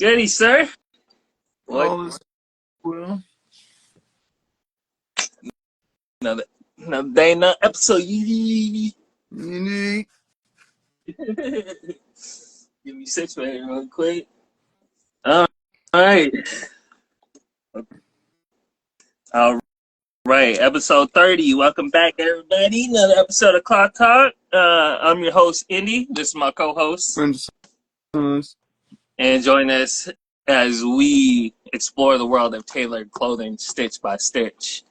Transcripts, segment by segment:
Goody, sir. What? All is well. Another, another day, another episode. Give Unique. me 6 minutes real quick. All right. All right. Episode 30. Welcome back, everybody. Another episode of Clock Talk. I'm your host, Indy. This is my co-host. Friends and sons. And join us as we explore the world of tailored clothing stitch by stitch.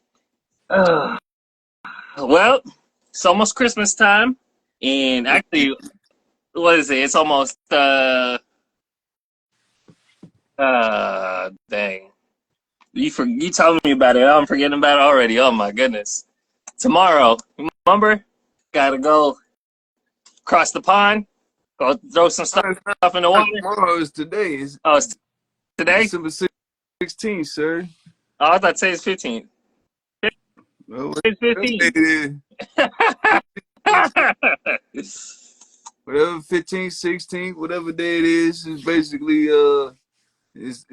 Well, it's almost Christmas time, and actually, what is it? It's almost dang. You told me about it. I'm forgetting about it already. Oh my goodness! Tomorrow, remember? Gotta go across the pond, go throw some stuff in the water. Tomorrow is today. It's Today? December 16th, sir. Oh, I thought today's 15th. Well, It's 15th. Whatever 15th, 16th, whatever day it is basically is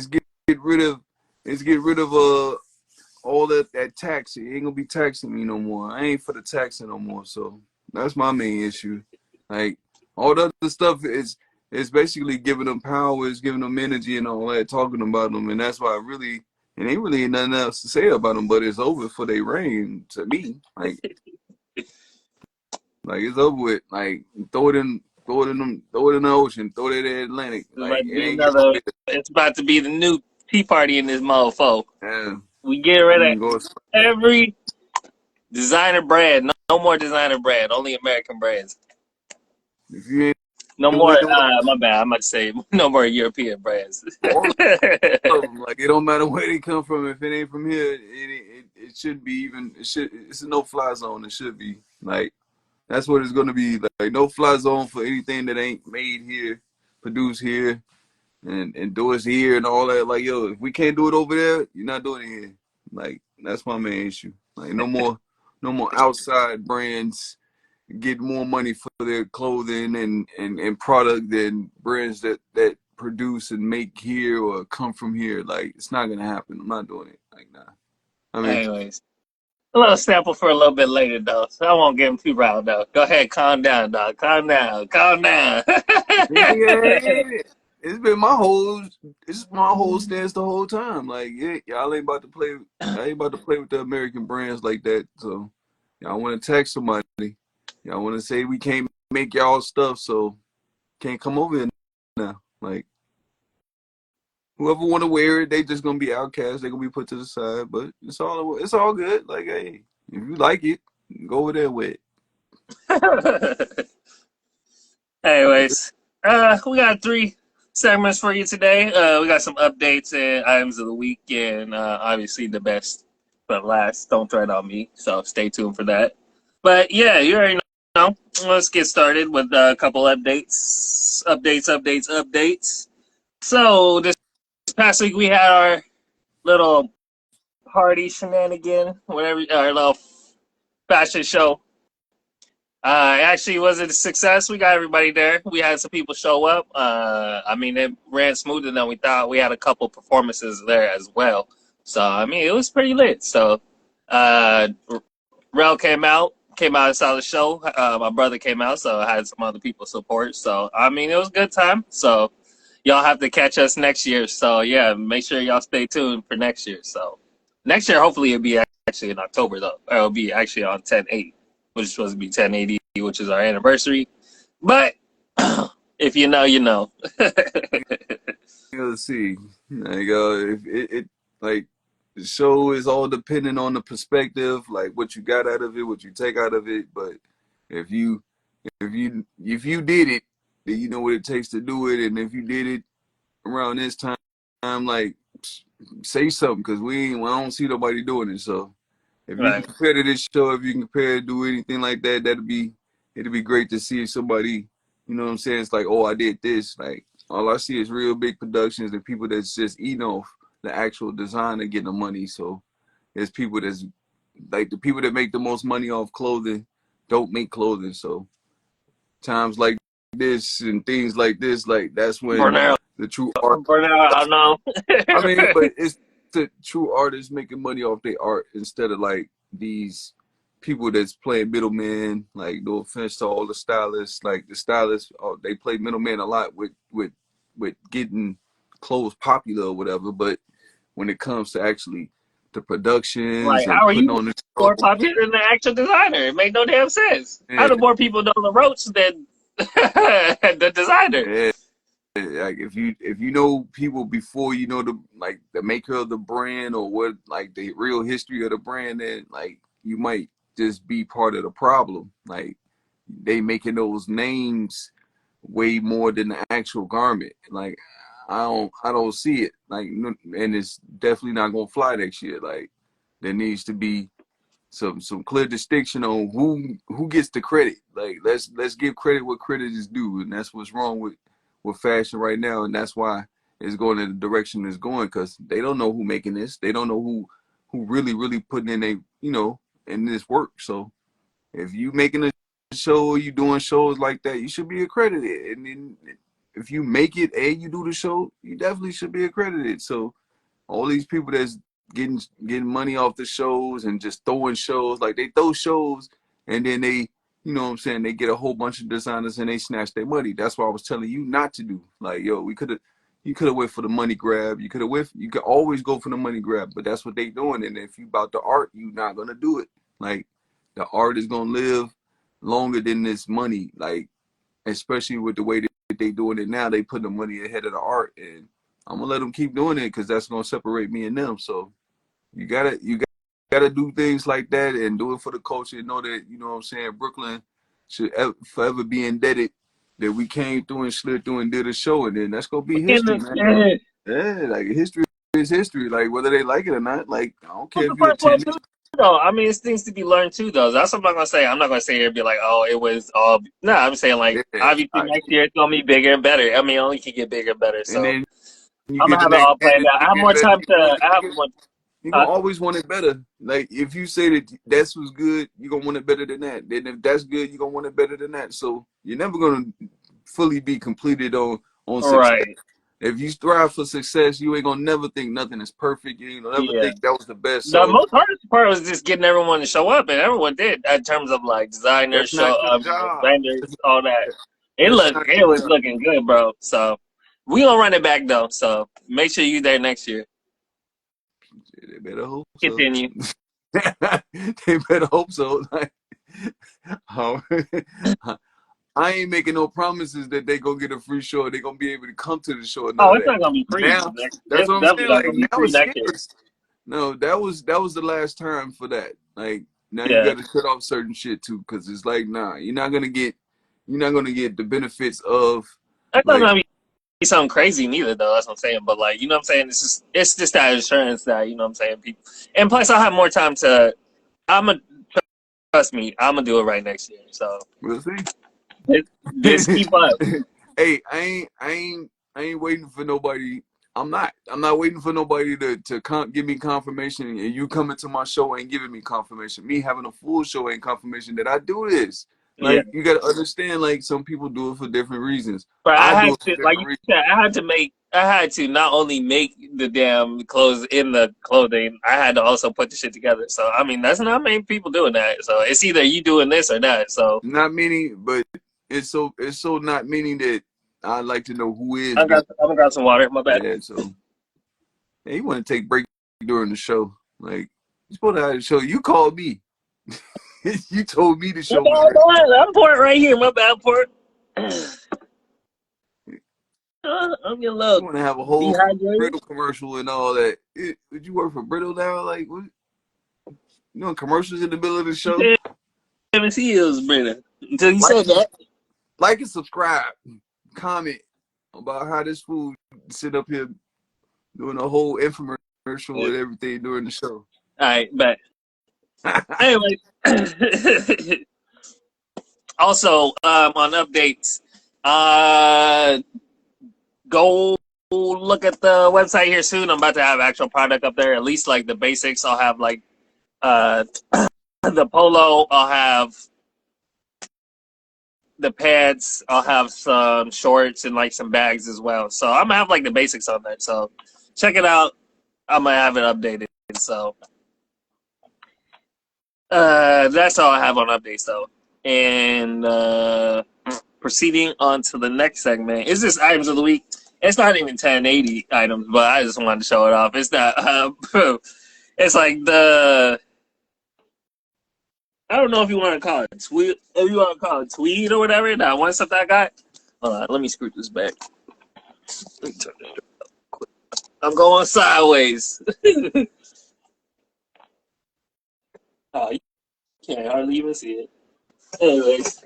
get rid of all that tax. It ain't gonna be taxing me no more. I ain't for the taxing no more. So that's my main issue. Like all the other stuff is basically giving them power, is giving them energy and all that, talking about them, and that's why it ain't really nothing else to say about them. But it's over for their reign to me. Like it's over with. Like throw it in the ocean, throw it in the Atlantic. Like it's about to be the new Tea Party in this mofo. Yeah. We get rid of every designer brand. No more designer brand. Only American brands. If you ain't no more. My bad. I might say no more European brands. Like it don't matter where they come from. If it ain't from here, it should be even. It's a no-fly zone. It should be like that's what it's gonna be. Like no-fly zone for anything that ain't made here, produced here, and endorsed here and all that. Like yo, if we can't do it over there, you're not doing it here. Like that's my main issue. Like no more outside brands get more money for their clothing and product than brands that produce and make here or come from here. Like it's not gonna happen. I'm not doing it. Like nah. I mean, anyways, a little sample for a little bit later though, so I won't get him too riled though. Go ahead, calm down, dog. Calm down. It's been my whole stance the whole time. Like y'all ain't about to play. I ain't about to play with the American brands like that. So y'all want to tax somebody. Y'all want to say we can't make y'all stuff, so can't come over here now. Like whoever want to wear it, they just gonna be outcast. They gonna be put to the side. But it's all good. Like hey, if you like it, go over there with it. Anyways, we got 3 segments for you today. We got some updates and items of the week, and obviously the best but last. Don't thread on me, so stay tuned for that. But yeah, you already know. Let's get started with a couple updates. So this past week we had our little party shenanigan, whatever, our little fashion show. It actually was a success. We got everybody there. We had some people show up. I mean, it ran smoother than we thought. We had a couple performances there as well. So, I mean, it was pretty lit. So, Rel came out and saw the show. My brother came out, so I had some other people support. So, I mean, it was a good time. So, y'all have to catch us next year. So, yeah, make sure y'all stay tuned for next year. So, next year, hopefully, it'll be actually in October, though. Or it'll be actually on 10/8. Which is supposed to be 1080, which is our anniversary. But if you know, you know. Let's see. Like if it like the show is all dependent on the perspective, like what you got out of it, what you take out of it. But if you did it, then you know what it takes to do it. And if you did it around this time, like say something, because I don't see nobody doing it. So if you can compare to this show, if you can compare to do anything like that, it'd be great to see somebody, you know what I'm saying? It's like, oh, I did this. Like all I see is real big productions and people that's just eating off the actual design and getting the money. So there's people that's like the people that make the most money off clothing don't make clothing. So times like this and things like this, like that's when the true art. For now, I don't know. I mean, but it's the true artists making money off their art instead of like these people that's playing middleman. Like, no offense to all the stylists, like the stylists, they play middleman a lot with getting clothes popular or whatever. But when it comes to actually the productions Like, and how are putting you on the show, more popular than the actual designer? It made no damn sense. How man, do more people know the ropes than the designer? yeah, like if you know people before you know the maker of the brand or what like the real history of the brand, then like you might just be part of the problem. Like they making those names way more than the actual garment. Like I don't see it. Like, and it's definitely not gonna fly next year. Like there needs to be some clear distinction on who gets the credit. Like let's give credit what credit is due, and that's what's wrong with fashion right now, and that's why it's going in the direction it's going because they don't know who making this. They don't know who really putting in in this work. So if you making a show, you doing shows like that, you should be accredited. And then if you make it and you do the show, you definitely should be accredited. So all these people that's getting money off the shows and just throwing shows, like they throw shows and then they, you know what I'm saying, they get a whole bunch of designers and they snatch their money. That's what I was telling you not to do. Like, yo, you could have went for the money grab. You could always go for the money grab, but that's what they doing. And if you about the art, you not gonna do it. Like the art is gonna live longer than this money. Like especially with the way that they doing it now, they put the money ahead of the art, and I'm gonna let them keep doing it because that's gonna separate me and them. So you gotta do things like that and do it for the culture and know that, you know what I'm saying, Brooklyn should forever be indebted that we came through and slid through and did a show, and then that's gonna be history, man. Yeah, like history is history, like whether they like it or not. Like I don't care What's the if you first one attend too? it. Though I mean, it's things to be learned too. Though that's what I'm not gonna say. I'm not gonna sit here and be like, oh, it was all. No, I'm saying like Yeah, obviously next year it's gonna be bigger and better. I mean, it only can get bigger and better. and So then you I'm get gonna the have it next all year and planned out. I it have get more better. time to. I have more. You're Uh, gonna always want it better. Like if you say that that's was good, you're gonna want it better than that. Then if that's good, you're gonna want it better than that. So you're never gonna fully be completed on success. right. If you strive for success, you ain't gonna never think nothing is perfect. You ain't gonna never Yeah. think that was the best. The So most hardest part was just getting everyone to show up, and everyone did in terms of like designers, that's not your job. vendors, all that. That's not It your was job. looking good, bro. So we gonna run it back though. So make sure you there next year. They better hope so. Continue. They better hope so. Like, oh, I ain't making no promises that they gonna get a free show. They gonna be able to come to the show or none Oh, of it's that. not gonna be free. Now, that's It's what I'm definitely saying. not Like gonna be now free it's next year. scarce. No, that was the last time for that. Like now you Yeah, got to cut off certain shit too, because it's like nah, you're not gonna get the benefits of that's not like gonna be something crazy neither, though. That's what I'm saying. But like, you know what I'm saying? It's just that insurance that you know what I'm saying. People, and plus I'll have more time to. I'm gonna trust me. I'm gonna do it right next year. So we'll see. just keep up. Hey, I ain't waiting for nobody. I'm not waiting for nobody to give me confirmation, and you coming to my show ain't giving me confirmation. Me having a full show ain't confirmation that I do this. Yeah. Like you gotta understand, like some people do it for different reasons. But I I do had it for to, like you different reasons. said, I had to not only make the damn clothes in the clothing, I had to also put the shit together. So, I mean, that's not many people doing that. So, it's either you doing this or that. So, Not meaning, but it's so not meaning that I like to know who is doing I'm gonna grab some water. My bad. that. So hey, you want to take break during the show? Like you supposed to have the show. You called me. You told me the My show was bad, ready. boy. I'm pouring right here. My bad, port. I'm your You little want to have a whole dehydrated. Brittle commercial and all that. Would you work for Brittle now? Like, what? You know, commercials in the middle of the You show? said Seven Seals, Brennan. Until you Like, said that. like and subscribe. Comment about how this fool sit up here doing a whole infomercial Yeah. and everything during the show. All right, but anyway. Also, on updates, uh, go look at the website here soon. I'm about to have actual product up there. At least like the basics. I'll have like uh, the polo. I'll have the pants. I'll have some shorts and like some bags as well. So I'm gonna have like the basics on there. So check it out. I'm gonna have it updated. So that's all I have on updates though. And proceeding on to the next segment is this items of the week. It's not even 1080 items, but I just wanted to show it off. It's not. It's like the. I don't know if you want to call it tweet. If you want to call it tweet or whatever. That one stuff that I got. Hold on, let me screw this back. I'm going sideways. Oh, you can't hardly even see it. Anyways,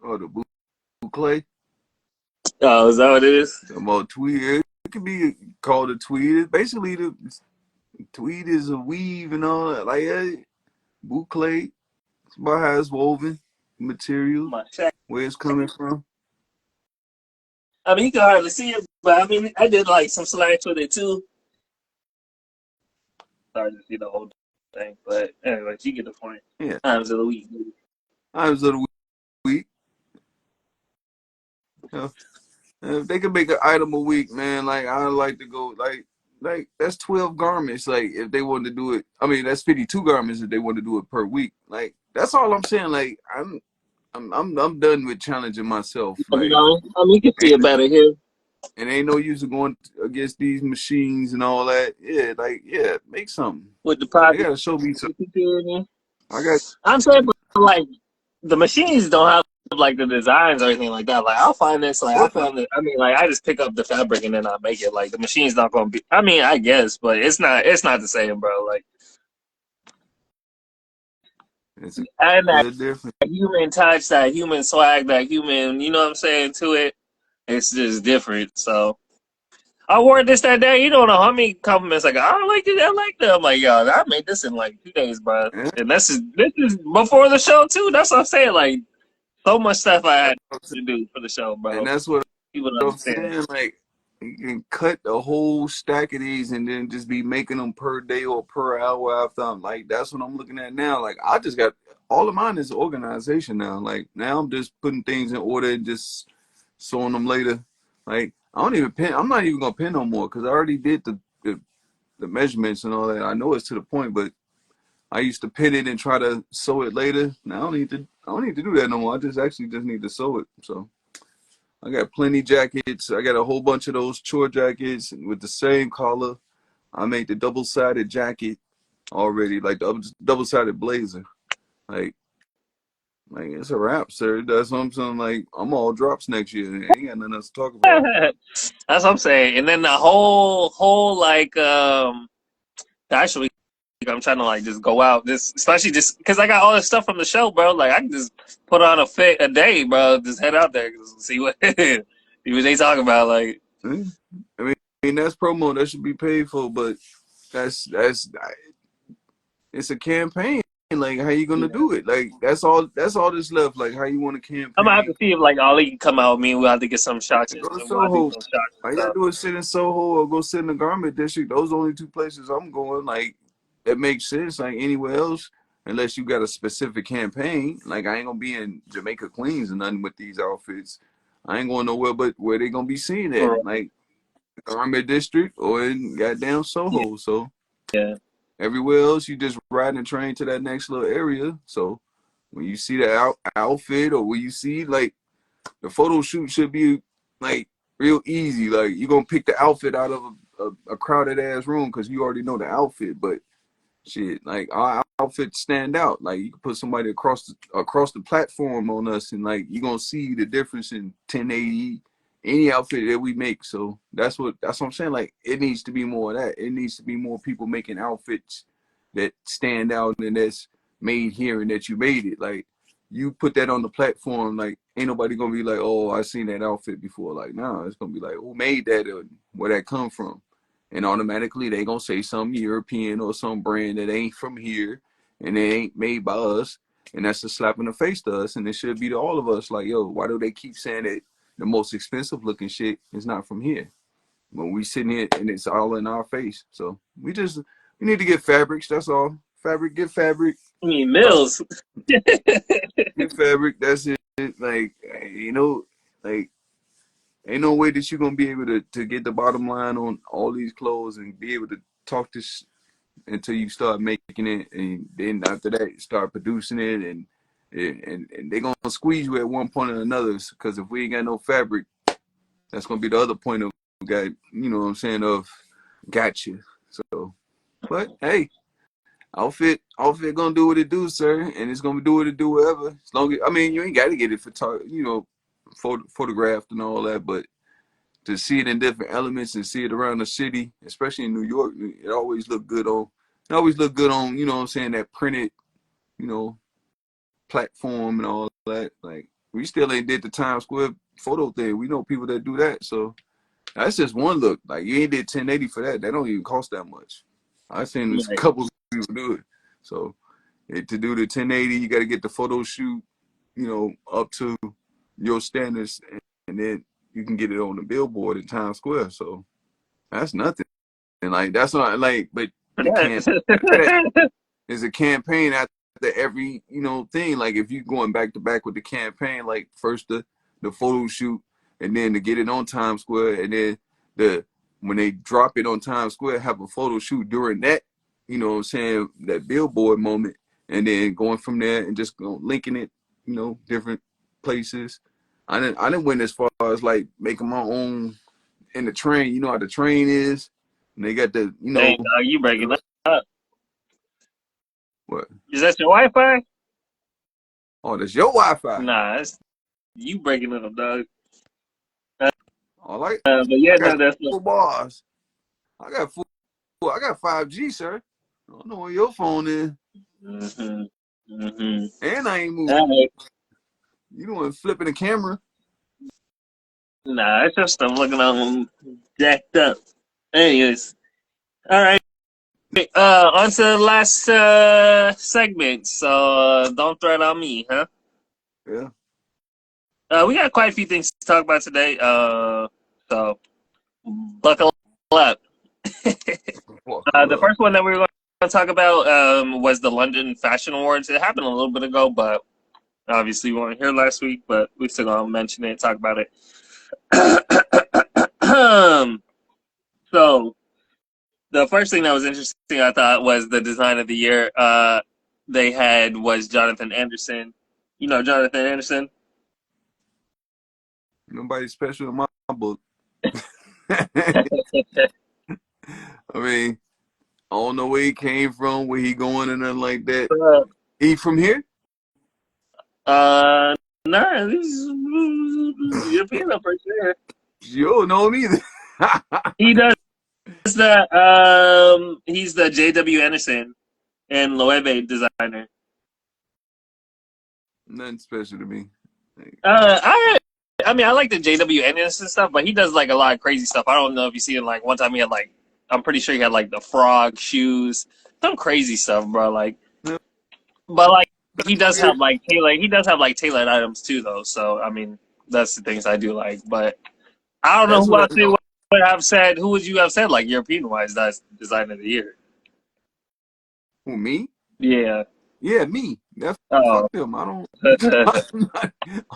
Oh, the boucle. oh, is that what it is? About tweed. It could be called a tweed. It's basically, the tweed is a weave and all that. Like boucle. It's about how it's woven, materials, My check. where it's coming from. I mean, you can hardly see it, but I mean, I did like some slides with it too. Sorry to see the whole thing, but anyways, you get the point. Yeah. Times of the week. Items of the week. Yeah. If they could make an item a week, man, like I like to go like that's 12 garments. Like if they wanted to do it, I mean that's 52 garments if they want to do it per week. Like that's all I'm saying. Like I'm done with challenging myself. Like I mean, you can see it better here. and ain't no use of going against these machines and all that. Yeah, like make something. With the They project. gotta show me something. I got I'm saying, but like the machines don't have like the designs or anything like that. Like I'll find this, like I found it. I mean, like I just pick up the fabric and then I make it. Like the machine's not gonna be. I mean, I guess, but it's not. It's not the same, bro. Like it's a and that good difference. human touch, that human swag, that human, you know what I'm saying, to it. It's just different. So I wore this that day. You don't know how many compliments I got. I like it. I like that. I'm like, yo, I made this in like 2 days, bro. Yeah, And this is before the show too. That's what I'm saying. Like so much stuff I had to do for the show, and bro. that's what People don't I'm understand. saying. Like you can cut a whole stack of these and then just be making them per day or per hour after. I'm like, that's what I'm looking at now. Like I just got all of mine is organization now. Like now I'm just putting things in order and just sewing them later. Like I don't even pin. I'm not even gonna pin no more because I already did the measurements and all that. I know it's to the point, but I used to pin it and try to sew it later. Now I don't need to. I don't need to do that no more. I just need to sew it. So I got plenty jackets. I got a whole bunch of those chore jackets with the same collar. I made the double-sided jacket already, like the double-sided blazer. Like, like it's a wrap, sir. That's what I'm saying. Like I'm all drops next year. Ain't got nothing else to talk about. That's what I'm saying. And then the whole like actually I'm trying to like just go out, just especially just because I got all this stuff from the show, bro. Like I can just put on a fit a day, bro. Just head out there, see what see what they talk about. Like I mean that's promo. That should be paid for, but that's it's a campaign. Like how you gonna yeah. do it? Like that's all that's left. Like how you want to I'm gonna have to campaign. see if like Ali can come out with me. We'll have to get some shots And and go to we'll do Soho. some shots and All you gotta stuff. do is sit in Soho or go sit in the garment district. Those are the only two places I'm going. Like that makes sense. Like anywhere else, unless you got a specific campaign. Like I ain't gonna be in Jamaica Queens or nothing with these outfits. I ain't going nowhere but where they gonna be seen at. Right. Like garment district or in goddamn Yeah. Soho. So Yeah. everywhere else, you just riding a train to that next little area. So when you see the outfit or when you see like the photo shoot should be like real easy. Like you're gonna pick the outfit out of a crowded ass room because you already know the outfit. But shit, like our outfits stand out. Like you can put somebody across the platform on us, and like you're gonna see the difference in 1080 any outfit that we make. So that's what I'm saying. Like it needs to be more of that. It needs to be more people making outfits that stand out and that's made here and that you made it. Like you put that on the platform, like ain't nobody gonna be like, oh, I seen that outfit before. Like, no, it's gonna be like, who made that or where that come from? And automatically they gonna say some European or some brand that ain't from here and they ain't made by us. And that's a slap in the face to us. And it should be to all of us. Like, yo, why do they keep saying that the most expensive looking shit is not from here? When we sitting here and it's all in our face. So we need to get fabrics. That's all. Get fabric. I mean, Uh, Mills. Get fabric. That's it. Like like ain't no way that you're gonna be able to get the bottom line on all these clothes and be able to talk this until you start making it, and then after that you start producing it, and they're gonna squeeze you at one point or another. Because if we ain't got no fabric, that's gonna be the other point of got, you know what I'm saying, of gotcha. So, but hey, outfit gonna do what it do, sir, and it's gonna do what it do wherever. As long as, I mean, you ain't got to get it photographed and all that, but to see it in different elements and see it around the city, especially in New York, it always look good on. It always look good on, you know what I'm saying, that printed, you know, platform and all that. Like we still ain't did the Times Square photo thing. We know people that do that, so that's just one look. Like you ain't did 1080 for that. That don't even cost that much. I've seen a Right. couple people do it. So to do the 1080, you got to get the photo shoot, you know, up to your standards, and then you can get it on the billboard in Times Square. So that's nothing. And like that's not like, but For you can't. After that, that. there's a campaign after every, you know, thing. Like if you going back to back with the campaign, like first the photo shoot, and then to get it on Times Square, and then the when they drop it on Times Square, have a photo shoot during that, you know what I'm saying, that billboard moment, and then going from there and just linking it, you know, different places. I didn't went as far as like making my own in the train. You know how the train is, and they got the, you Dang, know, dog, you breaking up. what? Is that your Wi-Fi? Oh, that's your Wi-Fi. Nah, it's you breaking up, dog. All right, But I yeah, got no, that's full bars. I got full. I got 5G, sir. I don't know where your phone is, mm-hmm, mm-hmm. and I ain't moving. All right. You doing flipping the camera? Nah, it's just I'm looking at them jacked up. Anyways, all right. On to the last segment. So don't throw it on me, huh? Yeah. We got quite a few things to talk about today. So buckle up. Walk The up. first one that we were going to talk about was the London Fashion Awards. It happened a little bit ago, but obviously we weren't here last week. But we still gonna mention it, talk about it. So the first thing that was interesting, I thought, was the design of the year. They had was Jonathan Anderson. You know Jonathan Anderson. Nobody special in my book. I mean, I don't know where he came from, where he going, and nothing like that. He from here? Uh, nah, he's European for sure. You don't know him either. He does the he's the J.W. Anderson and Loewe designer. Nothing special to me. I mean I like the J.W. Anderson stuff, but he does like a lot of crazy stuff. I don't know if you see it, like one time he had like I'm pretty sure he had like the frog shoes, some crazy stuff, bro. Like, No, but like he that's does have weird. like tailor he does have like tailored items too, though. So I mean that's the things I do like, but I don't know That's who what I else know. would have said. Who would you have said like European wise? That's design of the year. Who, me? Yeah. Yeah, me. That's Oh. fuck them. I don't.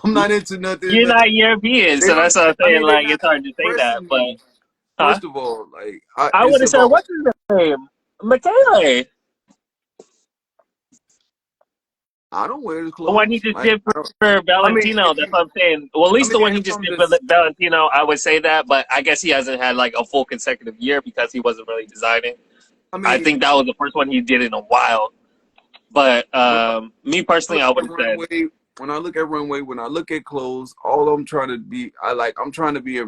I'm not into nothing. You're not European, They so don't. that's what I'm I saying. mean, they're Like not it's hard to say that, impressing but me. huh? First of all, like I would it's have said, about. what's his name? Michele. I don't wear the The one he clothes. just Like did I don't. for I mean, Valentino. if That's you. what I'm saying. Well, at I least mean, the one he if just I'm did for just. Valentino, I would say that. But I guess he hasn't had like a full consecutive year because he wasn't really designing. I I mean, think that was the first one he did in a while. But when me I personally, look I would at have said, runway, when I look at clothes, all I'm trying to be, I'm trying to be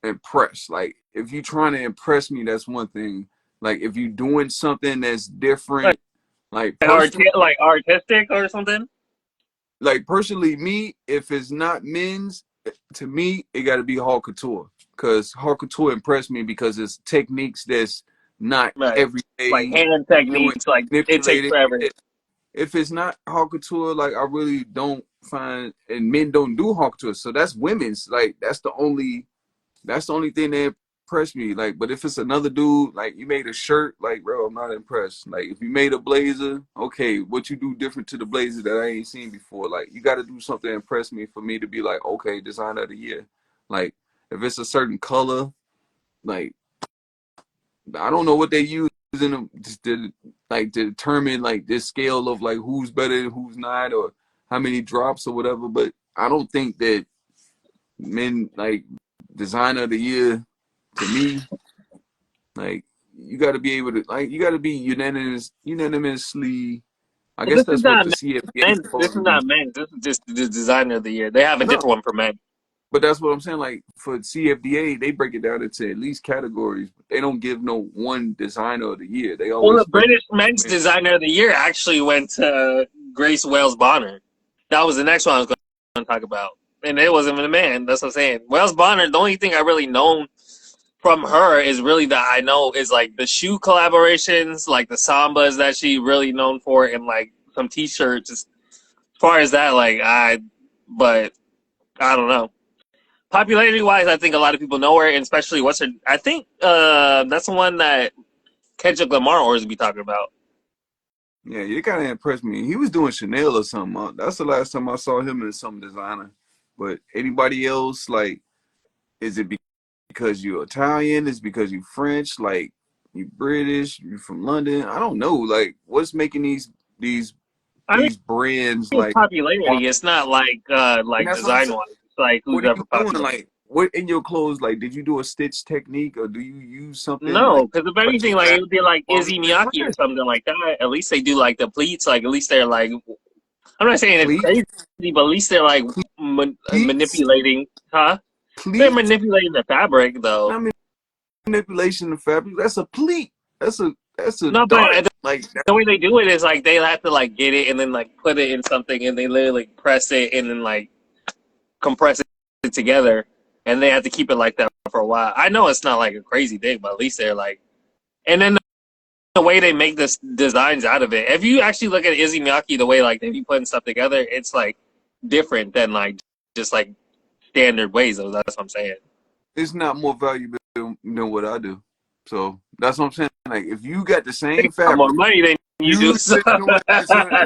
impressed. Like if you trying to impress me, that's one thing. Like if you doing something that's like, different, like personally, like artistic or something. me, if it's not men's, to me, it got to be haute couture. Because haute couture impressed me because it's techniques that's not Right. every Like day hand doing techniques, like it takes manipulated. forever. If it's not haute couture, like I really don't find, and men don't do haute couture, so that's women's. Like that's the only thing that impress me. Like, but if it's another dude, like you made a shirt, like bro, I'm not impressed. Like if you made a blazer, okay, what you do different to the blazer that I ain't seen before? Like you got to do something to impress me for me to be like, okay, designer of the year. Like if it's a certain color, like I don't know what they use in them to like to determine like this scale of like who's better and who's not or how many drops or whatever. But I don't think that men like designer of the year to me, like you got to be able to like you got to be unanimously. I Well, guess this is that's what not the CFPA is men. This supposed is to be. not men. This is just the designer of the year. They have a No, different one for men. but that's what I'm saying. Like for CFDA, they break it down into at least categories. They don't give no one designer of the year. They Well, always the split British men's it. designer of the year actually went to Grace Wales Bonner. That was the next one I was going to talk about, and it wasn't even a man. That's what I'm saying. Wales Bonner. The only thing I really known from her is really that I know is like the shoe collaborations, like the sambas that she really known for, and like some T-shirts. As far as that, but I don't know. Popularity wise, I think a lot of people know her, and especially what's her. I think that's the one that Kendrick Lamar always be talking about. Yeah, it kind of impressed me. He was doing Chanel or something. That's the last time I saw him in some designer. But anybody else, like, is it because you're Italian? Is it because you French? Like, you British? You from London? I don't know. Like, what's making these I think these brands it's like? popularity. It's not And like that's what I'm design saying. wise. It's like What who's are ever you doing? popular. Like, what in your clothes? Like, did you do a stitch technique or do you use something like No, because if special anything, like it fabric? would be like Well, I'm Izzy not Miyake or impressed. something like that. At least they do like the pleats. Like at least they're like I'm not saying it's Pleats, crazy, but at least they're like pleats, manipulating, huh? They're pleats. manipulating the fabric though. Not manipulation of fabric. That's a pleat. That's a No, but dart. Like the way they do it is like they have to like get it and then like put it in something and they literally press it and then like compress it together and they have to keep it like that for a while. I know it's not like a crazy thing, but at least they're like, and then the way they make this designs out of it. If you actually look at Izzy Miyake, the way like they be putting stuff together, it's like different than like just like standard ways. That's what I'm saying. it's not more valuable than what I do. So that's what I'm saying. Like if you got the same Got more fabric, money than you you do. So. spend more,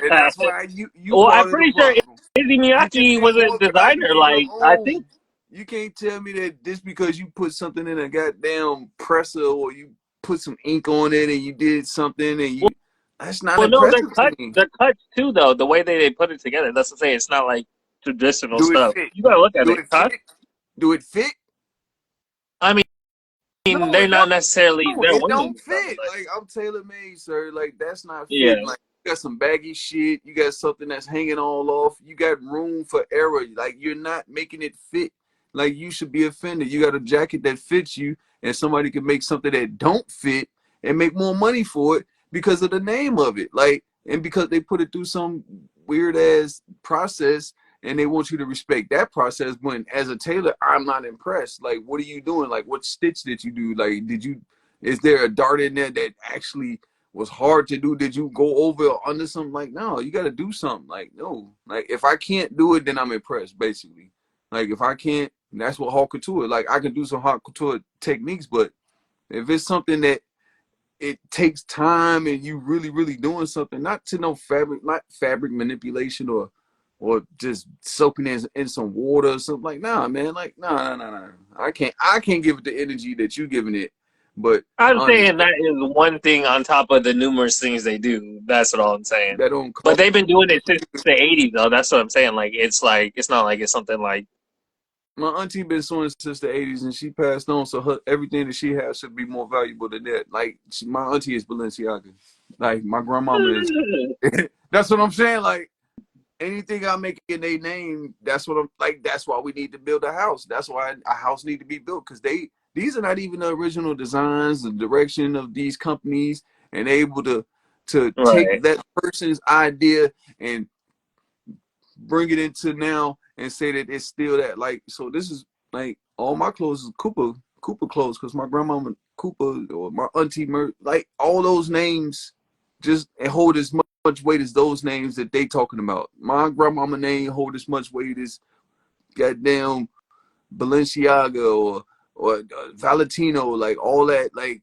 and that's why you Well, I'm part of the pretty sure problem. Izzy You can Miyake be was a more designer. valuable Like I than think, you can't tell me that just because you put something in a goddamn presser or you put some ink on it and you did something and well, you that's not well, no, impressive to me. they're cuts too, though. The way they put it together. That's to say, it's not like traditional Do it stuff. fit? You gotta look at Do it, it huh? fit? Do it fit? I mean, No, they're it not don't. necessarily No, they're it women don't and stuff, fit. but Like I'm tailor made, sir. Like that's not yeah, fitting. Like you got some baggy shit. You got something that's hanging all off. You got room for error. Like you're not making it fit. Like you should be offended. You got a jacket that fits you, and somebody can make something that don't fit and make more money for it because of the name of it. Like and because they put it through some weird ass process and they want you to respect that process when as a tailor I'm not impressed. Like what are you doing? Like what stitch did you do? Like did you is there a dart in there that actually was hard to do? Did you go over or under something? Like no, you got to do something. Like no, like if I can't do it then I'm impressed basically. Like if I can't, that's what haute couture, like I can do some haute couture techniques, but if it's something that it takes time and you really doing something, not to no fabric, not fabric manipulation or just soaking in some water or something. Like nah man, like nah. I can't give it the energy that you giving it, but I'm I saying understand that is one thing on top of the numerous things they do. That's what all I'm saying. that don't But cost. they've been doing it since the '80s, though. That's what I'm saying. Like it's not like it's something like My auntie been sewing since the '80s and she passed on, so her everything that she has should be more valuable than that. Like my auntie is Balenciaga, like my grandmama is. That's what I'm saying. Like anything I make in their name, that's what I'm like. That's why we need to build a house. That's why a house need to be built because these are not even the original designs, the direction of these companies, and able to take right. that person's idea and bring it into now and say that it's still that. Like so this is like all my clothes is Cooper clothes because my grandmama Cooper or my auntie like all those names just hold as much weight as those names that they talking about. My grandmama name hold as much weight as goddamn Balenciaga or or Valentino, like all that, like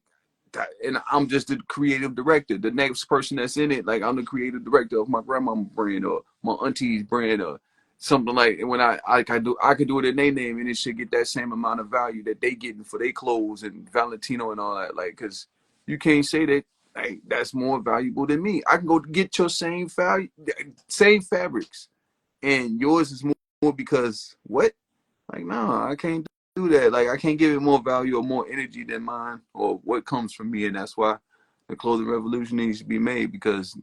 and I'm just the creative director. The next person that's in it, like I'm the creative director of my grandma's brand or my auntie's brand or something like. And when I could do it in their name, and it should get that same amount of value that they getting for their clothes and Valentino and all that. Like, cause you can't say that like that's more valuable than me. I can go get your same value, same fabrics, and yours is more because what? Like, no, I can't do that. Like, I can't give it more value or more energy than mine or what comes from me. And that's why the clothing revolution needs to be made, because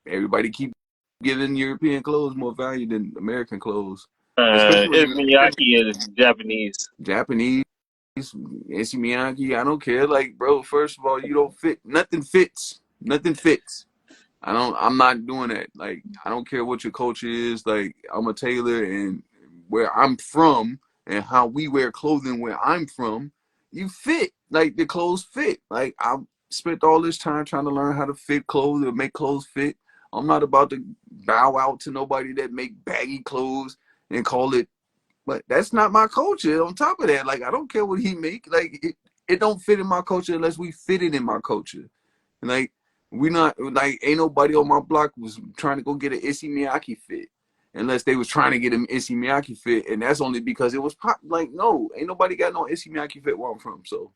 everybody keep giving European clothes more value than American clothes, especially when It's Miyaki is Japanese. Japanese, Issey Miyake. I don't care. Like, bro, first of all, you don't fit. Nothing fits. Nothing fits. I'm not doing that. Like, I don't care what your culture is. Like, I'm a tailor, and where I'm from and how we wear clothing where I'm from, you fit. Like, the clothes fit. Like, I've spent all this time trying to learn how to fit clothes or make clothes fit. I'm not about to bow out to nobody that make baggy clothes and call it, but that's not my culture. On top of that, like, I don't care what he make. Like, it don't fit in my culture unless we fit it in my culture. Like, we not like ain't nobody on my block was trying to go get an Issey Miyake fit, unless they was trying to get an Issey Miyake fit, and that's only because it was pop. Like, no, ain't nobody got no Issey Miyake fit where I'm from. So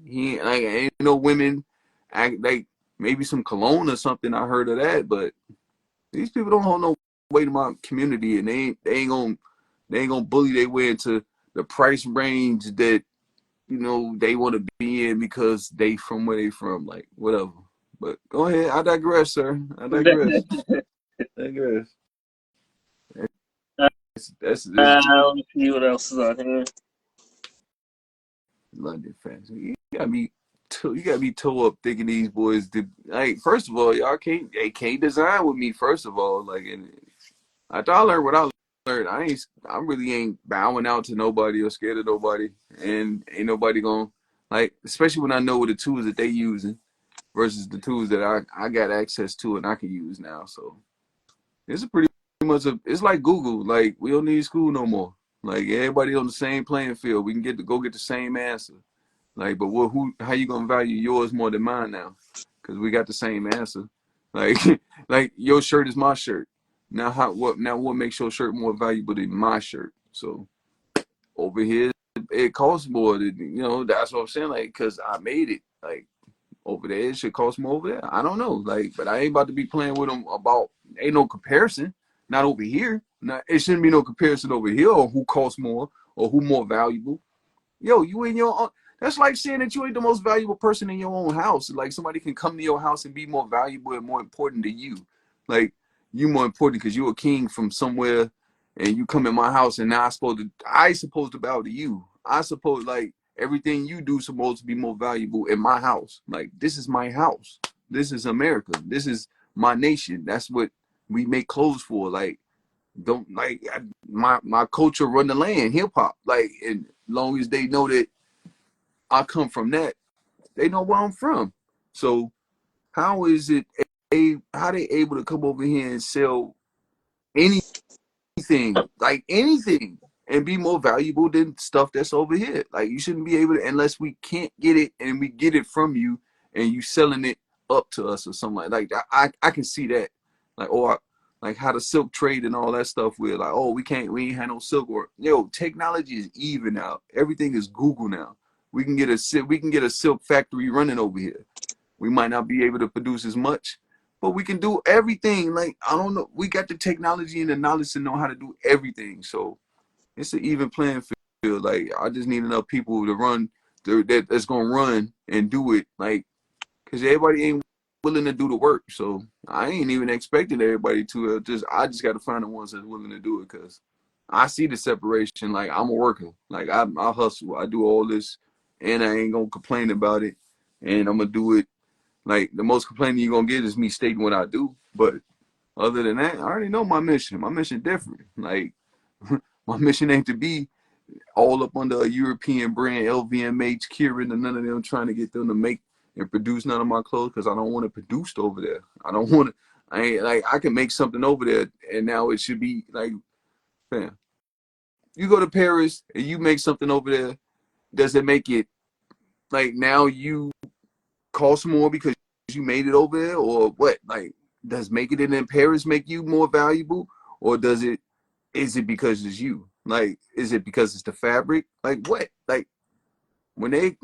he like ain't no women act like maybe some cologne or something. I heard of that, but these people don't hold no weight in my community, and they ain't gonna bully their way into the price range that they want to be in because they from where they from, like whatever. But go ahead. I digress, sir. I digress. I digress. That's Let me see what else is on here. London fans. You gotta be toe up thinking these boys did. Like, first of all, they can't design with me. First of all, like, and after I learned what I learned, I really ain't bowing out to nobody or scared of nobody, and ain't nobody gonna, like, especially when I know what the tools that they using versus the tools that I got access to and I can use now. So it's a pretty much it's like Google. Like, we don't need school no more. Like, everybody on the same playing field. We can get the same answer. Like, but how you gonna value yours more than mine now? Because we got the same answer. Like, like your shirt is my shirt. Now what makes your shirt more valuable than my shirt? So over here, it costs more. That's what I'm saying. Like, because I made it. Like, over there, it should cost more over there. I don't know. Like, but I ain't about to be playing with them about. Ain't no comparison. Not over here. Not, it shouldn't be no comparison over here or who costs more or who more valuable. Yo, you in your own. That's like saying that you ain't the most valuable person in your own house. Like, somebody can come to your house and be more valuable and more important to you. Like, you more important because you a king from somewhere, and you come in my house, and now I supposed to bow to you. I suppose, like, everything you do supposed to be more valuable in my house. Like, this is my house. This is America. This is my nation. That's what we make clothes for. Like, don't like my culture run the land, hip hop. Like, and long as they know that I come from that, they know where I'm from. So how is it how they able to come over here and sell any like anything, and be more valuable than stuff that's over here? Like, you shouldn't be able to, unless we can't get it and we get it from you and you selling it up to us or something like that. I can see that. Like, or like how the silk trade and all that stuff, we're like, oh, we ain't had no silk. Or, technology is even now. Everything is Google now. We can get a silk factory running over here. We might not be able to produce as much, but we can do everything. Like, I don't know, we got the technology and the knowledge to know how to do everything. So it's an even playing field. Like, I just need enough people to run that's gonna run and do it. Like, because everybody ain't willing to do the work. So I ain't even expecting everybody to. I just got to find the ones that's willing to do it, because I see the separation. Like, I'm a worker. Like, I hustle. I do all this, and I ain't gonna complain about it. And I'm gonna do it. Like, the most complaining you're gonna get is me stating what I do. But other than that, I already know my mission. My mission different. Like, my mission ain't to be all up under a European brand, LVMH, Kieran, and none of them trying to get them to make and produce none of my clothes, because I don't want it produced over there. I don't want to. I ain't like, I can make something over there, and now it should be like, fam, you go to Paris and you make something over there. does it make it like now you cost more because you made it over there, or what? Like, does making it in Paris make you more valuable, or does it? Is it because it's you? Like, is it because it's the fabric? Like, what? Like, when they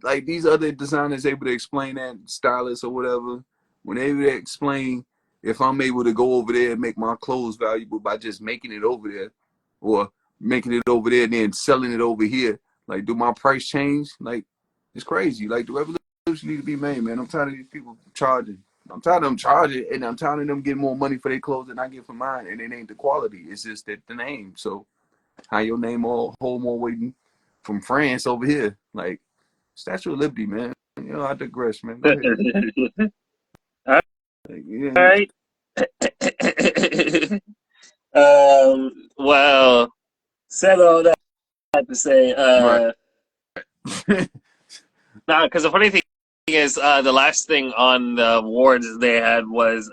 like these other designers able to explain that, stylists or whatever, when they able to explain if I'm able to go over there and make my clothes valuable by just making it over there, or making it over there and then selling it over here, like, do my price change? Like, it's crazy. Like, the revolution need to be made, man. I'm tired of these people charging. I'm tired of them charging, and I'm tired of them getting more money for their clothes than I get for mine, and it ain't the quality. It's just that the name. So how your name all hold more weight from France over here? Like, Statue of Liberty, man. You know, I digress, man. Go ahead. All Like, yeah, right. Well, said all that to say, right. nah, because the funny thing is, the last thing on the awards they had was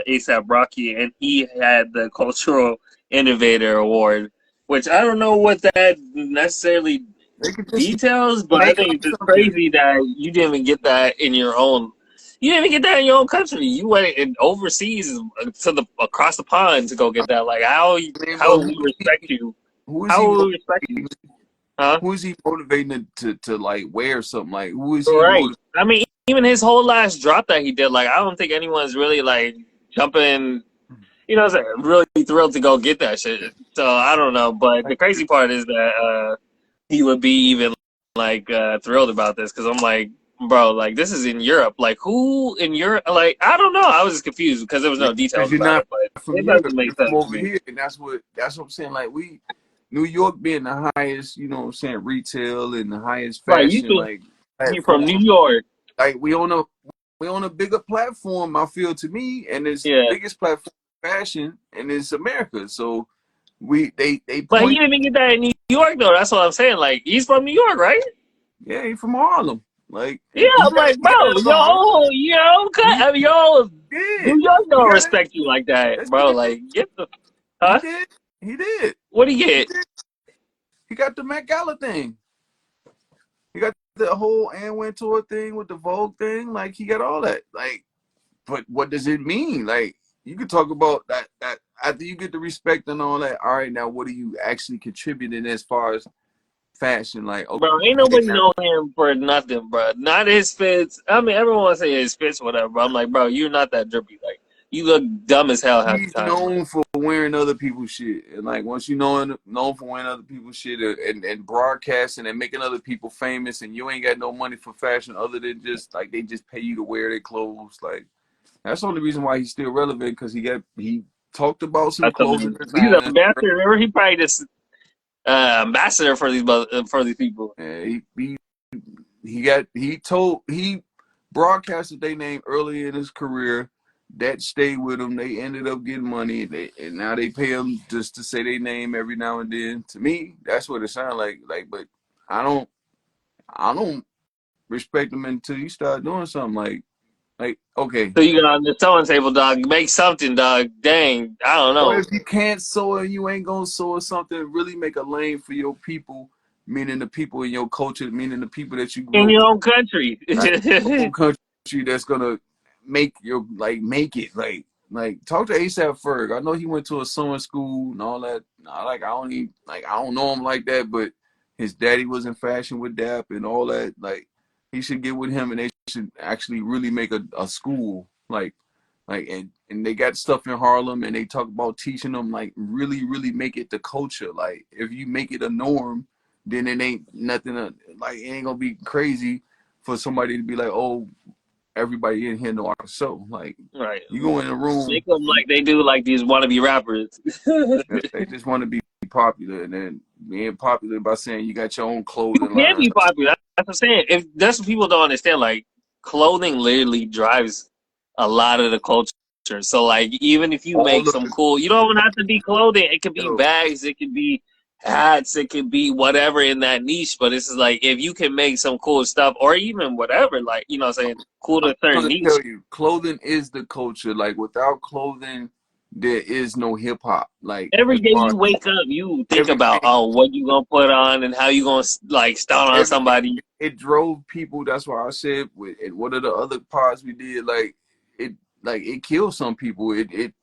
ASAP Rocky, and he had the Cultural Innovator Award, which I don't know what that necessarily They could just details, but I make think up it's just something. crazy that you didn't even get that in your own. You didn't even get that in your own country. You went overseas to the across the pond to go get that. Like I mean, how but would we respect you? who is he How would we respect you? motivating? Huh? Who is he motivating to like wear something? Like, who is he Right. motivating? I mean, even his whole last drop that he did, like I don't think anyone's really like jumping. Really thrilled to go get that shit. So I don't know, but the Like, crazy part is that he would be even like thrilled about this because I'm like, bro, like this is in Europe. Like who in Europe? Like I don't know. I was just confused because there was no because details you're about not it, but from it Europe, doesn't make you're from sense to over me. here, and that's what I'm saying. Like, New York being the highest, you know what I'm saying, retail and the highest Right? You fashion should like be from New platform. York. Like, we on a bigger platform, I feel, to me, and it's Yeah, biggest platform fashion, and it's America. So they but he point, didn't even get that in New York though. That's what I'm saying. Like he's from New York, right? yeah, he from Harlem, like, Yeah, and he I'm like, he got bro, out of Harlem. He New did, York he don't got it. respect you like that, Yes, bro. Like, get the, he huh? did, he did, What do you he get? did. He got the Met Gala thing. He got the whole Ann Wintour thing with the Vogue thing. Like, he got all that. Like, but what does it mean? Like, you could talk about that after you get the respect and all that. All right, now what are you actually contributing as far as fashion? Like, Bro, ain't okay, nobody now know him for nothing, bro. Not his fits. I mean, everyone wants to say his fits, whatever. But I'm like, bro, you're not that drippy. Like, you look dumb as hell half the he's time. Like, known for wearing other people's shit, and like once you known for wearing other people's shit and broadcasting and making other people famous, and you ain't got no money for fashion other than just like they just pay you to wear their clothes. Like, that's the only reason why he's still relevant, because he talked about some that's clothing he's a designers. ambassador. Remember, he probably just ambassador for these people. And he broadcasted their name early in his career. That stayed with him. They ended up getting money, and now they pay him just to say their name every now and then. To me, that's what it sounds like. Like, but I don't, I don't respect them until you start doing something like, okay. So you got on the sewing table, dog. Make something, dog. Dang, I don't Or know. if you can't sew it, you ain't gonna sew or something. Really make a lane for your people, meaning the people in your culture, meaning the people that you In grew your up own country. like your own country, that's gonna make it like talk to ASAP Ferg. I know he went to a summer school and all that. I don't know him like that, but his daddy was in fashion with Dap and all that. Like, he should get with him, and they should actually really make a school and they got stuff in Harlem, and they talk about teaching them, like, really really make it the culture. Like, if you make it a norm, then it ain't nothing like, it ain't gonna be crazy for somebody to be like, oh, everybody in here know how to sew. Like, Right. you go in a room, Make them like they do, like these wannabe rappers. they just want to be popular, and then being popular by saying you got your own You clothing can line. be popular. That's what I'm saying. If that's what people don't understand, like clothing literally drives a lot of the culture. So like even if you All make of some it, cool, you don't even have to be clothing. It could be yo, bags, it could be hats, it could be whatever in that niche. But it's just like if you can make some cool stuff or even whatever, like you know what I'm saying, cool to I'm a certain gonna niche. tell you, clothing is the culture. Like, without clothing, there is no hip hop. Like Every as day far you as wake up, you think every about, day, oh, what you gonna put on and how you gonna like start on every day, somebody. it drove people. That's why I said with one of the other pods we did, it like it killed some people. It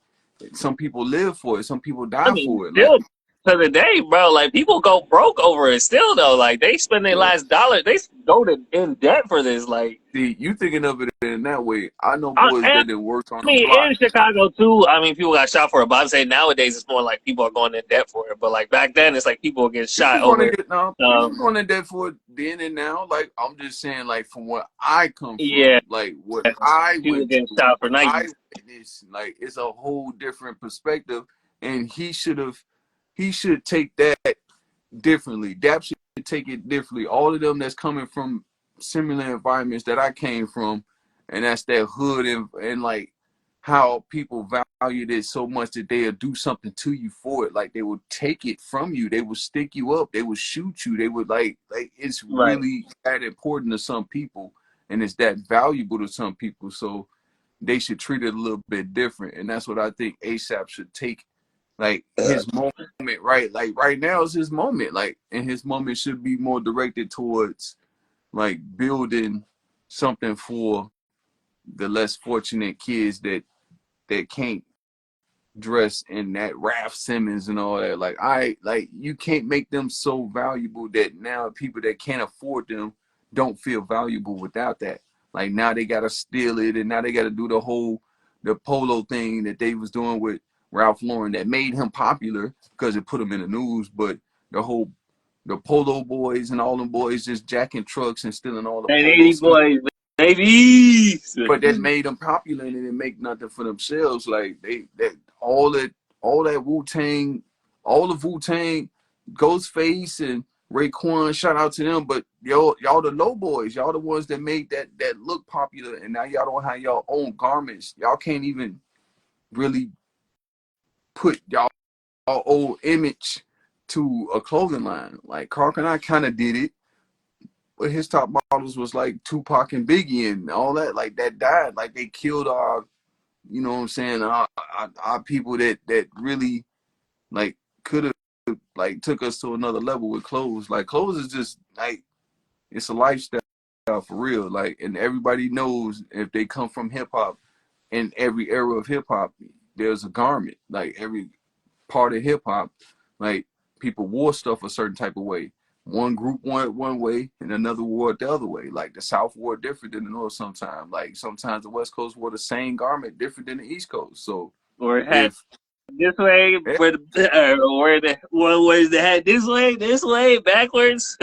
some people live for it. Some people I die mean, for it. Like still to the day, bro. Like people go broke over it still though. Like they spend their yeah. last dollar. They go to in debt for this. Like See, you thinking of it in that way. I know boys and that did work on I the mean, block. in Chicago too. I mean, people got shot for it. But I'm saying nowadays it's more like people are going in debt for it. But like back then, it's like people get shot People gonna over. get now. People Um, going in debt for it then and now. Like I'm just saying, like from where I come yeah, from, like what I people went to, getting shot for what I Nikes. witnessed, like it's a whole different perspective. And he should take that differently. Dap should take it differently. All of them that's coming from similar environments that I came from, and that's that hood and like how people valued it so much that they'll do something to you for it. Like they would take it from you. They would stick you up. They would shoot you. They would like it's Right. really that important to some people and it's that valuable to some people. So they should treat it a little bit different. And that's what I think ASAP should take like his moment, right? Like right now is his moment. Like and his moment should be more directed towards like building something for the less fortunate kids that can't dress in that Raf Simmons and all that. Like I like you can't make them so valuable that now people that can't afford them don't feel valuable without that. Like now they gotta steal it and now they gotta do the polo thing that they was doing with Ralph Lauren that made him popular because it put him in the news, but the whole the polo boys and all them boys just jacking trucks and stealing all the And polo 80 ski, boys, baby. but that made them popular and they didn't make nothing for themselves. Like they that all that Wu Tang, all of Wu Tang, Ghostface and Raekwon, shout out to them. But y'all the low boys, y'all the ones that made that look popular, and now y'all don't have y'all own garments. Y'all can't even really put y'all old image to a clothing line. Like Karl and I kind of did it, but his top models was like Tupac and Biggie and all that. Like that died. Like they killed our, you know what I'm saying, our people that really like could have like took us to another level with clothes. Like clothes is just like it's a lifestyle for real. Like and everybody knows if they come from hip hop, in every era of hip hop, there's a garment. Like every part of hip hop, like people wore stuff a certain type of way. One group wore it one way and another wore it the other way. Like the South wore it different than the North sometimes. Like sometimes the West Coast wore the same garment different than the East Coast. So Or it had if this way, yeah, where the one was the hat this way, backwards.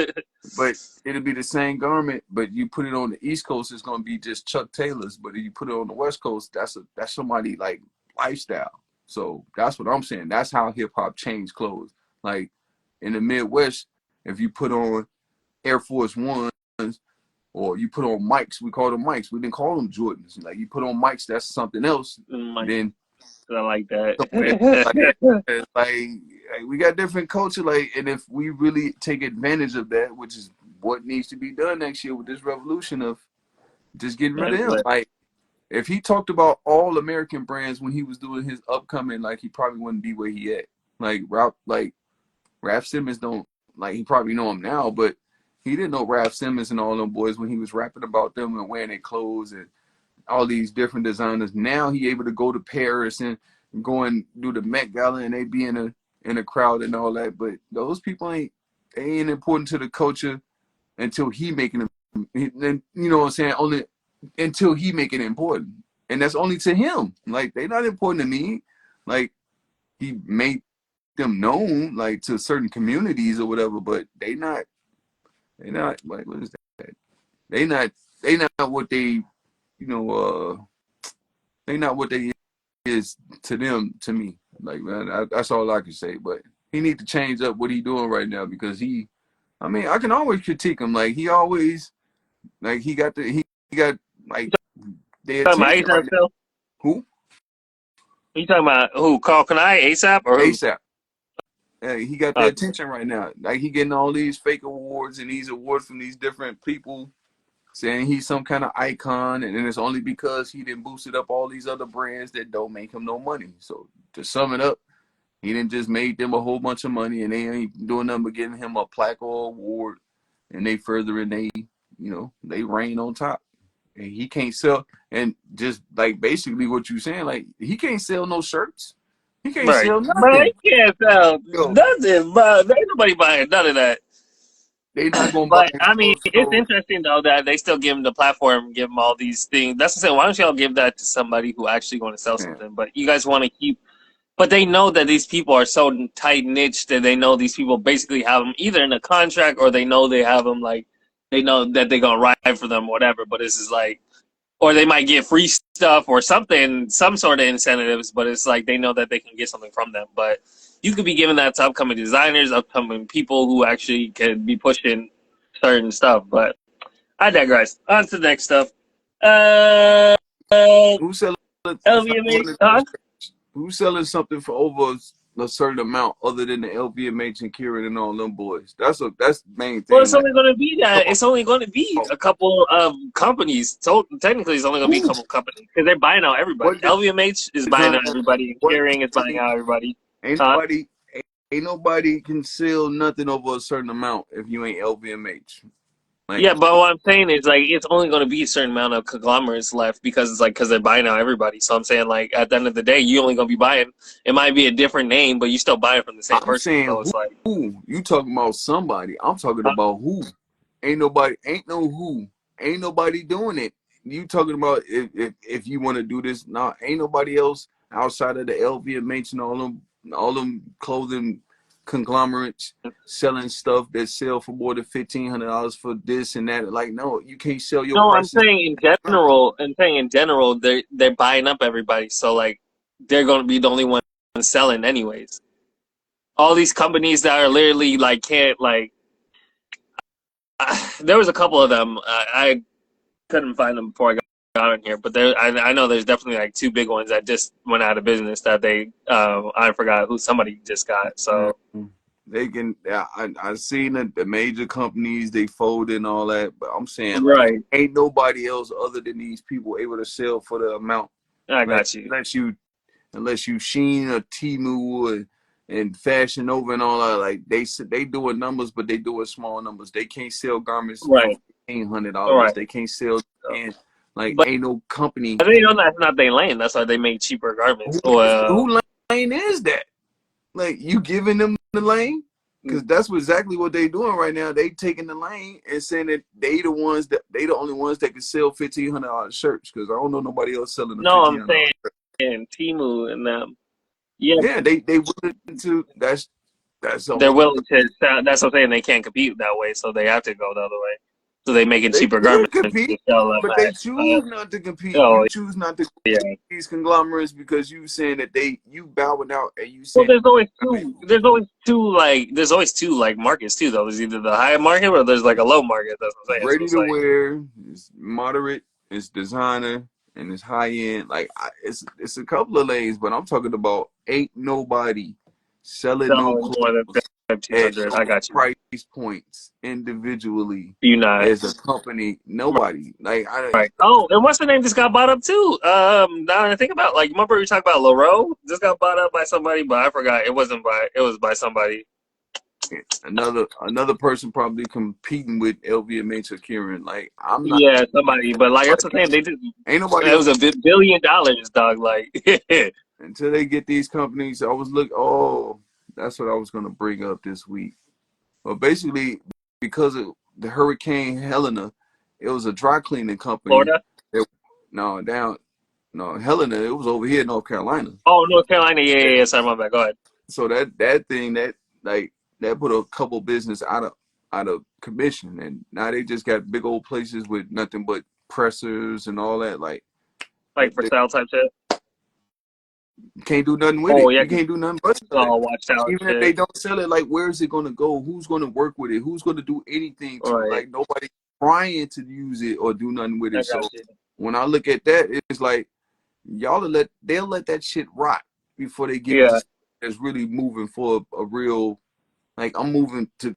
but it'll be the same garment, but you put it on the East Coast, it's gonna be just Chuck Taylor's. But if you put it on the West Coast, that's somebody like lifestyle. So that's what I'm saying. That's how hip hop changed clothes. Like in the Midwest, if you put on Air Force Ones or you put on Mikes, we call them Mikes. We didn't call them Jordans. Like you put on Mikes, that's something else. Like, Then I like somewhere like, that. like we got different culture. Like, and if we really take advantage of that, which is what needs to be done next year with this revolution of just getting rid of him. Like, if he talked about all American brands when he was doing his upcoming, like he probably wouldn't be where he at. Like Raf Simmons don't like he probably know him now, but he didn't know Raf Simmons and all them boys when he was rapping about them and wearing their clothes and all these different designers. Now he able to go to Paris and go and do the Met Gala and they be in a crowd and all that. But those people ain't important to the culture until he making them. And you know what I'm saying? Only until he make it important, and that's only to him. Like they not important to me. Like he made them known like to certain communities or whatever, but they not like what is that? They not they not what they you know they not what they is to them to me. Like man, that's all I can say. But he need to change up what he doing right now because I mean, I can always critique him. Like he always like he got like their Talking about attention right ASAP now. still? Who? You talking about who? Carl Kanai, ASAP, or who? ASAP. He got their attention right now. Like he getting all these fake awards and these awards from these different people saying he's some kind of icon, and then it's only because he didn't boosted up all these other brands that don't make him no money. So to sum it up, he didn't just made them a whole bunch of money, and they ain't doing nothing but getting him a plaque or award, and they furthering they reign on top, and he can't sell. And just like basically what you saying, like he can't sell no shirts, he can't Right. sell But I nothing. can't tell Yo, nothing, but there ain't nobody buying none of that. they not gonna buy But it. I mean, it's So interesting though that they still give them the platform, give them all these things. That's what I'm saying. Why don't y'all give that to somebody who actually going to sell man, something? But you guys want to keep. But they know that these people are so tight niched that they know these people basically have them either in a contract or they know they have them like they know that they're gonna ride for them or whatever. But this is like, or they might get free stuff or something, some sort of incentives. But it's like they know that they can get something from them. But you could be giving that to upcoming designers, upcoming people who actually could be pushing certain stuff. But I digress. On to the next stuff. Uh, who's selling LVMH, more than huh? who's selling something for over a certain amount other than the LVMH and Kieran and all them boys? That's the main Well, thing. it's Like, only going to be that. come It's only going to be on, a couple of companies. So technically, it's only going to be a who? couple of companies because they're buying out everybody. What LVMH is buying out designer? everybody. And What Kering is buying name? out everybody. Ain't Huh? nobody, ain't nobody can sell nothing over a certain amount if you ain't LVMH. Like, Yeah, but what I'm saying is like it's only going to be a certain amount of conglomerates left because it's like because they're buying out everybody. So I'm saying like at the end of the day, you only going to be buying. It might be a different name, but you still buy it from the same I'm person. So saying it's like, who? You talking about somebody? I'm talking uh, about who? Ain't nobody. Ain't no who. Ain't nobody doing it. You talking about if you want to do this? Nah, ain't nobody else outside of the LVMH and all them clothing conglomerates selling stuff that sell for more than $1,500 for this and that. Like, no, you can't sell your no, I'm prices. saying in general. I'm saying in general, they're buying up everybody. So like they're going to be the only ones selling anyways. All these companies that are literally like can't like. There was a couple of them. I couldn't find them before I got in here, but I know there's definitely like two big ones that just went out of business that they I forgot who somebody just got. So Mm. They can. Yeah, I seen the major companies they fold and all that, but I'm saying like right, ain't nobody else other than these people able to sell for the amount. I Like got you. unless you Sheen or Timu and Fashion Nova and all that, like they doing numbers, but they doing small numbers. They can't sell garments for Right, all $1,500. right. They can't sell, So, and like but ain't no company. they know that's not their lane. That's why they make cheaper garments. Who lane is that? Like you giving them the lane? Because that's exactly what they doing right now. They taking the lane and saying that they the only ones that can sell $1,500 shirts. Because I don't know nobody else selling a no, fifteen I'm hundred saying dollars shirt. Timu and them. Yeah, Yeah, they willing to. That's a they're whole willing nother. to. That's what I'm saying. They can't compete that way, so they have to go the other way. So they making They cheaper could garments to compete, sell them but they at. choose not to compete. Oh You choose not to yeah. compete with these conglomerates because you saying that you bowing out and you Well, saying there's always like, two. There's always two like markets too. Though there's either the high market or there's like a low market. That's what I'm saying. So ready it's to like wear, it's moderate, it's designer, and it's high end. Like it's a couple of lanes, but I'm talking about ain't nobody selling no selling more than clothes at 1,500. I those got you. price points individually You not as a company. Nobody. Like right. Oh, and what's the name just got bought up too? Now that I think about like remember we talked about Laro just got bought up by somebody, but I forgot it wasn't by it was by somebody another person probably competing with LVMH or Kieran. Like I'm not. yeah somebody, but like that's the Like, thing they did. ain't nobody It else was a $1 billion dog. Like until they get these companies. I was look. Oh, that's what I was gonna bring up this week. Well, basically, because of the Hurricane Helena, it was a dry cleaning company. Florida. It, no, down, no, Helena, it was over here in North Carolina. Oh, North Carolina. Yeah, yeah, yeah. Sorry, my bad. Go ahead. So that thing like that put a couple business out of commission, and now they just got big old places with nothing but pressers and all that. Like Like for style type shit. you can't do nothing with Oh it. yeah, You can't do nothing but sell it. all watched out and Even if they shit. don't sell it, like where is it gonna go? Who's gonna work with it? Who's gonna do anything to it? Right. Like nobody trying to use it or do nothing with I it. So got you. when I look at that, it's like they'll let that shit rot before they give it to Yeah. someone that's really moving for a real, like I'm moving to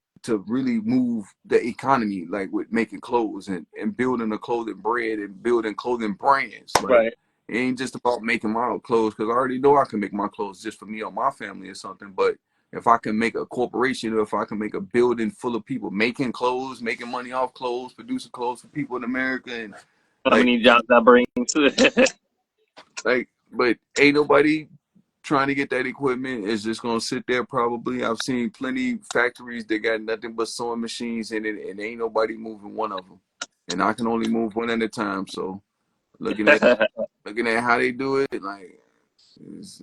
really move the economy, like with making clothes and building a clothing brand and building clothing brands. Like Right. It ain't just about making my own clothes because I already know I can make my clothes just for me or my family or something. But if I can make a corporation or if I can make a building full of people making clothes, making money off clothes, producing clothes for people in America, and How like, many jobs that brings to it? but ain't nobody trying to get that equipment. Is just gonna sit there probably. I've seen plenty factories that got nothing but sewing machines in it, and ain't nobody moving one of them. And I can only move one at a time. So looking at how they do it, like it's,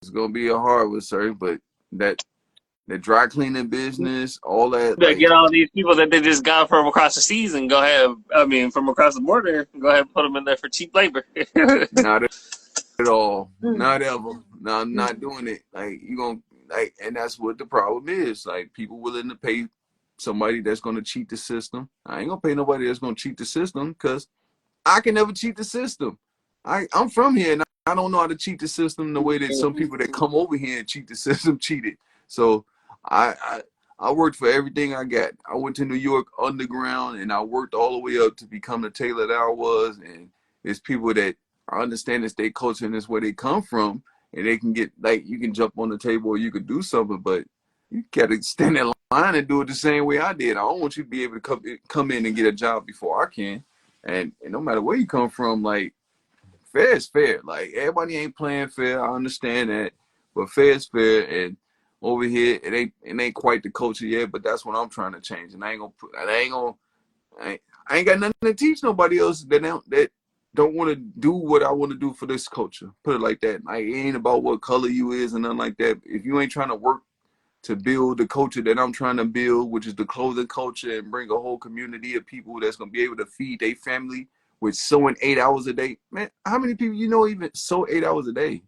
it's gonna be a hard one, sir. But that the dry cleaning business, all that, To like get all these people that they just got from across the seas and go ahead, I mean, from across the border, go ahead and put them in there for cheap labor. not at all, not ever. No, I'm not doing it. Like you gonna like, and that's what the problem is. Like people willing to pay somebody that's gonna cheat the system. I ain't gonna pay nobody that's gonna cheat the system because I can never cheat the system. I'm from here and I don't know how to cheat the system the way that some people that come over here and cheat the system cheated. So I I worked for everything I got. I went to New York underground and I worked all the way up to become the tailor that I was. And it's people that understand this state culture and it's where they come from, and they can get like you can jump on the table or you can do something, but you gotta stand in line and do it the same way I did. I don't want you to be able to come in and get a job before I can. And no matter where you come from, like fair is fair. Like everybody ain't playing fair. I understand that, but fair is fair. And over here, it ain't quite the culture yet. But that's what I'm trying to change. And I ain't gonna put. I ain't got nothing to teach nobody else that don't want to do what I want to do for this culture. Put it like that. Like it ain't about what color you is and nothing like that. If you ain't trying to work to build the culture that I'm trying to build, which is the clothing culture, and bring a whole community of people that's gonna be able to feed their family with sewing 8 hours a day. Man, how many people you know even sew 8 hours a day?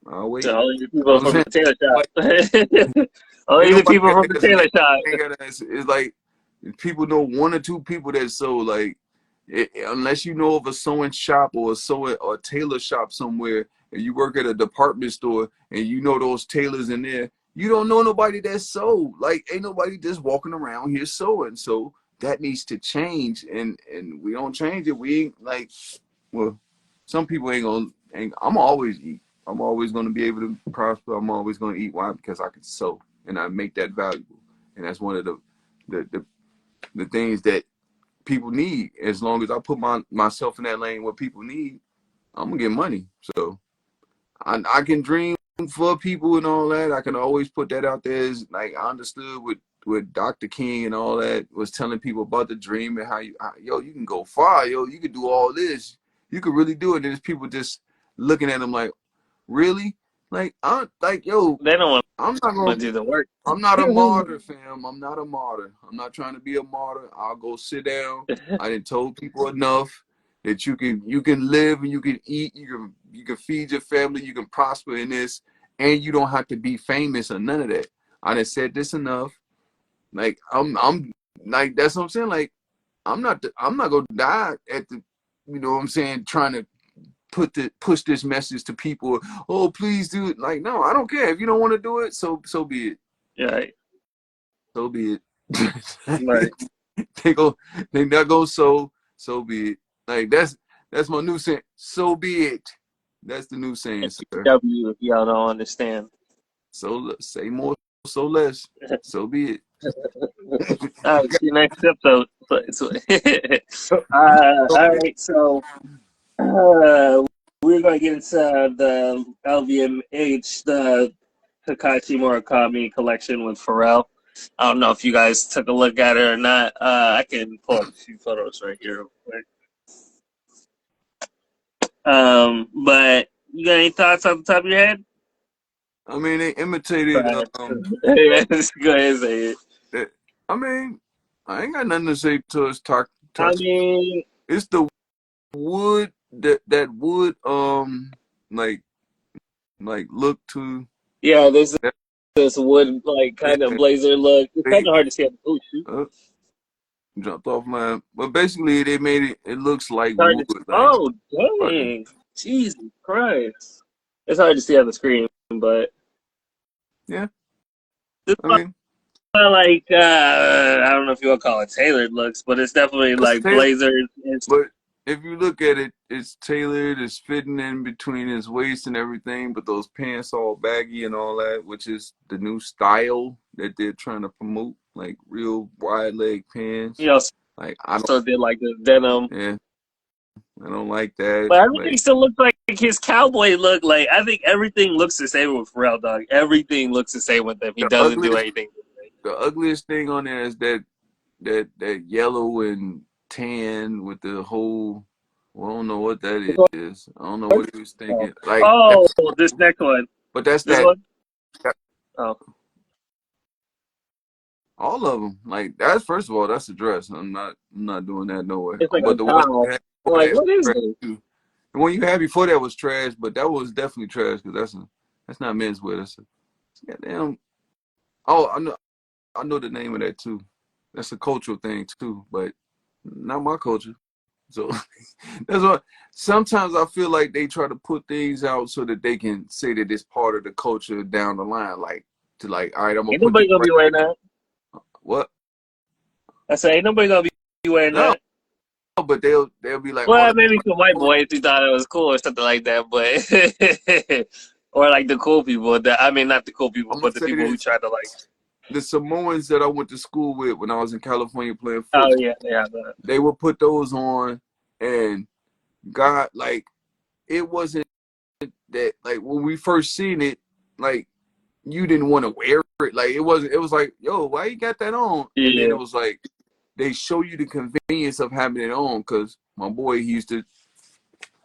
Oh wait, So only the people I'm from saying the tailor like shop. ain't Only the nobody people from the that's tailor shop. ain't got it's like people know one or two people that sew like unless you know of a sewing shop or a sewing or a tailor shop somewhere and you work at a department store and you know those tailors in there, you don't know nobody that sew. Like ain't nobody just walking around here sewing. So that needs to change, and we don't change it. We ain't like well, some people ain't gonna. Ain't, I'm always eat. I'm always gonna be able to prosper. I'm always gonna eat. Why? Because I can sew and I make that valuable, and that's one of the the, the things that people need. As long as I put myself in that lane, what people need, I'm gonna get money. So I can dream for people and all that. I can always put that out there. As, like I understood with Dr. King and all that was telling people about the dream and yo, you can go far, yo, you can do all this, you could really do it. And there's people just looking at him like, really? Like I'm like, yo, They don't want I'm not to gonna do the work. I'm not a martyr, fam. I'm not a martyr. I'm not trying to be a martyr. I'll go sit down. I done told people enough that you can live and you can eat, you can feed your family, you can prosper in this, and you don't have to be famous or none of that. I done said this enough. Like I'm like that's what I'm saying. Like I'm not gonna die at the you know what I'm saying, trying to push this message to people. Oh, please do it. Like, no, I don't care. If you don't want to do it, so be it. Right, So be it. right. they go they not go so be it. Like that's my new saying. So be it. That's the new saying, sir. W if y'all don't understand. So say more, so less. So be All right, see you next episode. it. All right, so we're gonna get into the LVMH, the Kakashi Murakami collection with Pharrell. I don't know if you guys took a look at it or not. I can pull up a few photos right here real quick. But you got any thoughts off the top of your head? I mean, they imitated. Right. Yeah, just go ahead and say it. That, I mean, I ain't got nothing to say to us. I mean, It's the wood that wood like look to yeah, there's that this wood like kind of blazer look. It's kind they of hard to see. Oh shoot, uh, jumped off my. But basically, they made it. It looks like it's hard wood. to. Like, Oh pardon. dang, Jesus Christ! It's hard to see on the screen, but Yeah, this I mean. like I don't know if you want to call it tailored looks, but it's definitely That's like tailored, blazers. It's, but if you look at it, it's tailored, it's fitting in between his waist and everything, but those pants all baggy and all that, which is the new style that they're trying to promote, like real wide leg you pants. know, Like I don't, so did like the denim. yeah, I don't like that. But everything Like still looks like his cowboy look. Like I think everything looks the same with Pharrell, dog. Everything looks the same with him. He the doesn't do ugliest, anything. the ugliest thing on there is that yellow and tan with the whole. Well, I don't know what that is. I don't know what he was Oh, thinking. Like that, oh, this next one. but that's This that. one. Oh, All of them, like that's first of all, that's a dress. I'm not doing that no way. it's like a But the ones you towel. had I'm before like, that was what is trash this? too. The one you had before that was trash, but that was definitely trash because that's not menswear. That's goddamn. Oh, I know the name of that too. That's a cultural thing too, but not my culture. So that's what. Sometimes I feel like they try to put things out so that they can say that it's part of the culture down the line, like to like, all right, I'm gonna Ain't put this nobody gonna right be wearing here. that. What? I say, ain't nobody gonna be wearing No, that. but they'll be like, oh, Well, let me maybe put some white it on. boys who thought it was cool or something like that, but or like the cool people. That I mean, not the cool people, I'm gonna but the say people who this: try to like. the Samoans that I went to school with when I was in California playing Oh football, yeah, yeah. But they would put those on, and God, like it wasn't that like when we first seen it, like you didn't want to wear it. Like it wasn't. It was like, yo, why you got that on? And then yeah, it was like they show you the convenience of having it on because my boy he used to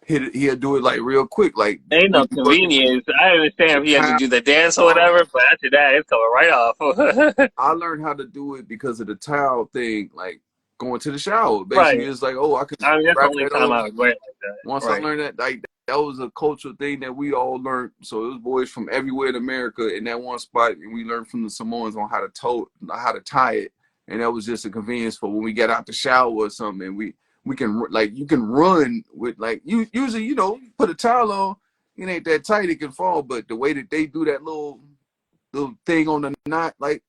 hit it. He'd do it like real quick, like ain't no when you wasn't convenience. I understand the if he had to towel. do the dance or whatever, but after that, it's coming right off. I learned how to do it because of the towel thing, like going to the shower. Basically, Right. it's like, oh, I can I mean, that's the wrap only that time over. I would wear it like that. Once I Right. learned that, like that was a cultural thing that we all learned. So it was boys from everywhere in America in that one spot, and we learned from the Samoans on how to tie it, and that was just a convenience for when we get out the shower or something. And we can like you can run with like you usually put a towel on, it ain't that tight, it can fall, but the way that they do that little thing on the knot, like,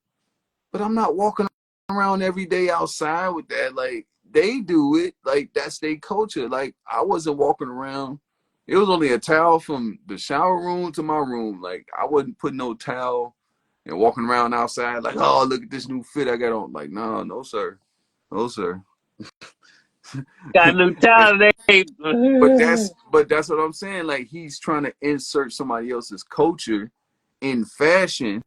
but I'm not walking around every day outside with that. Like they do it, like that's their culture. Like I wasn't walking around. It was only a towel from the shower room to my room. Like I wasn't putting no towel and walking around outside like, oh, look at this new fit I got on. Like, no, no, sir. No, sir. Got a new And, talent today. but that's what I'm saying. Like he's trying to insert somebody else's culture in fashion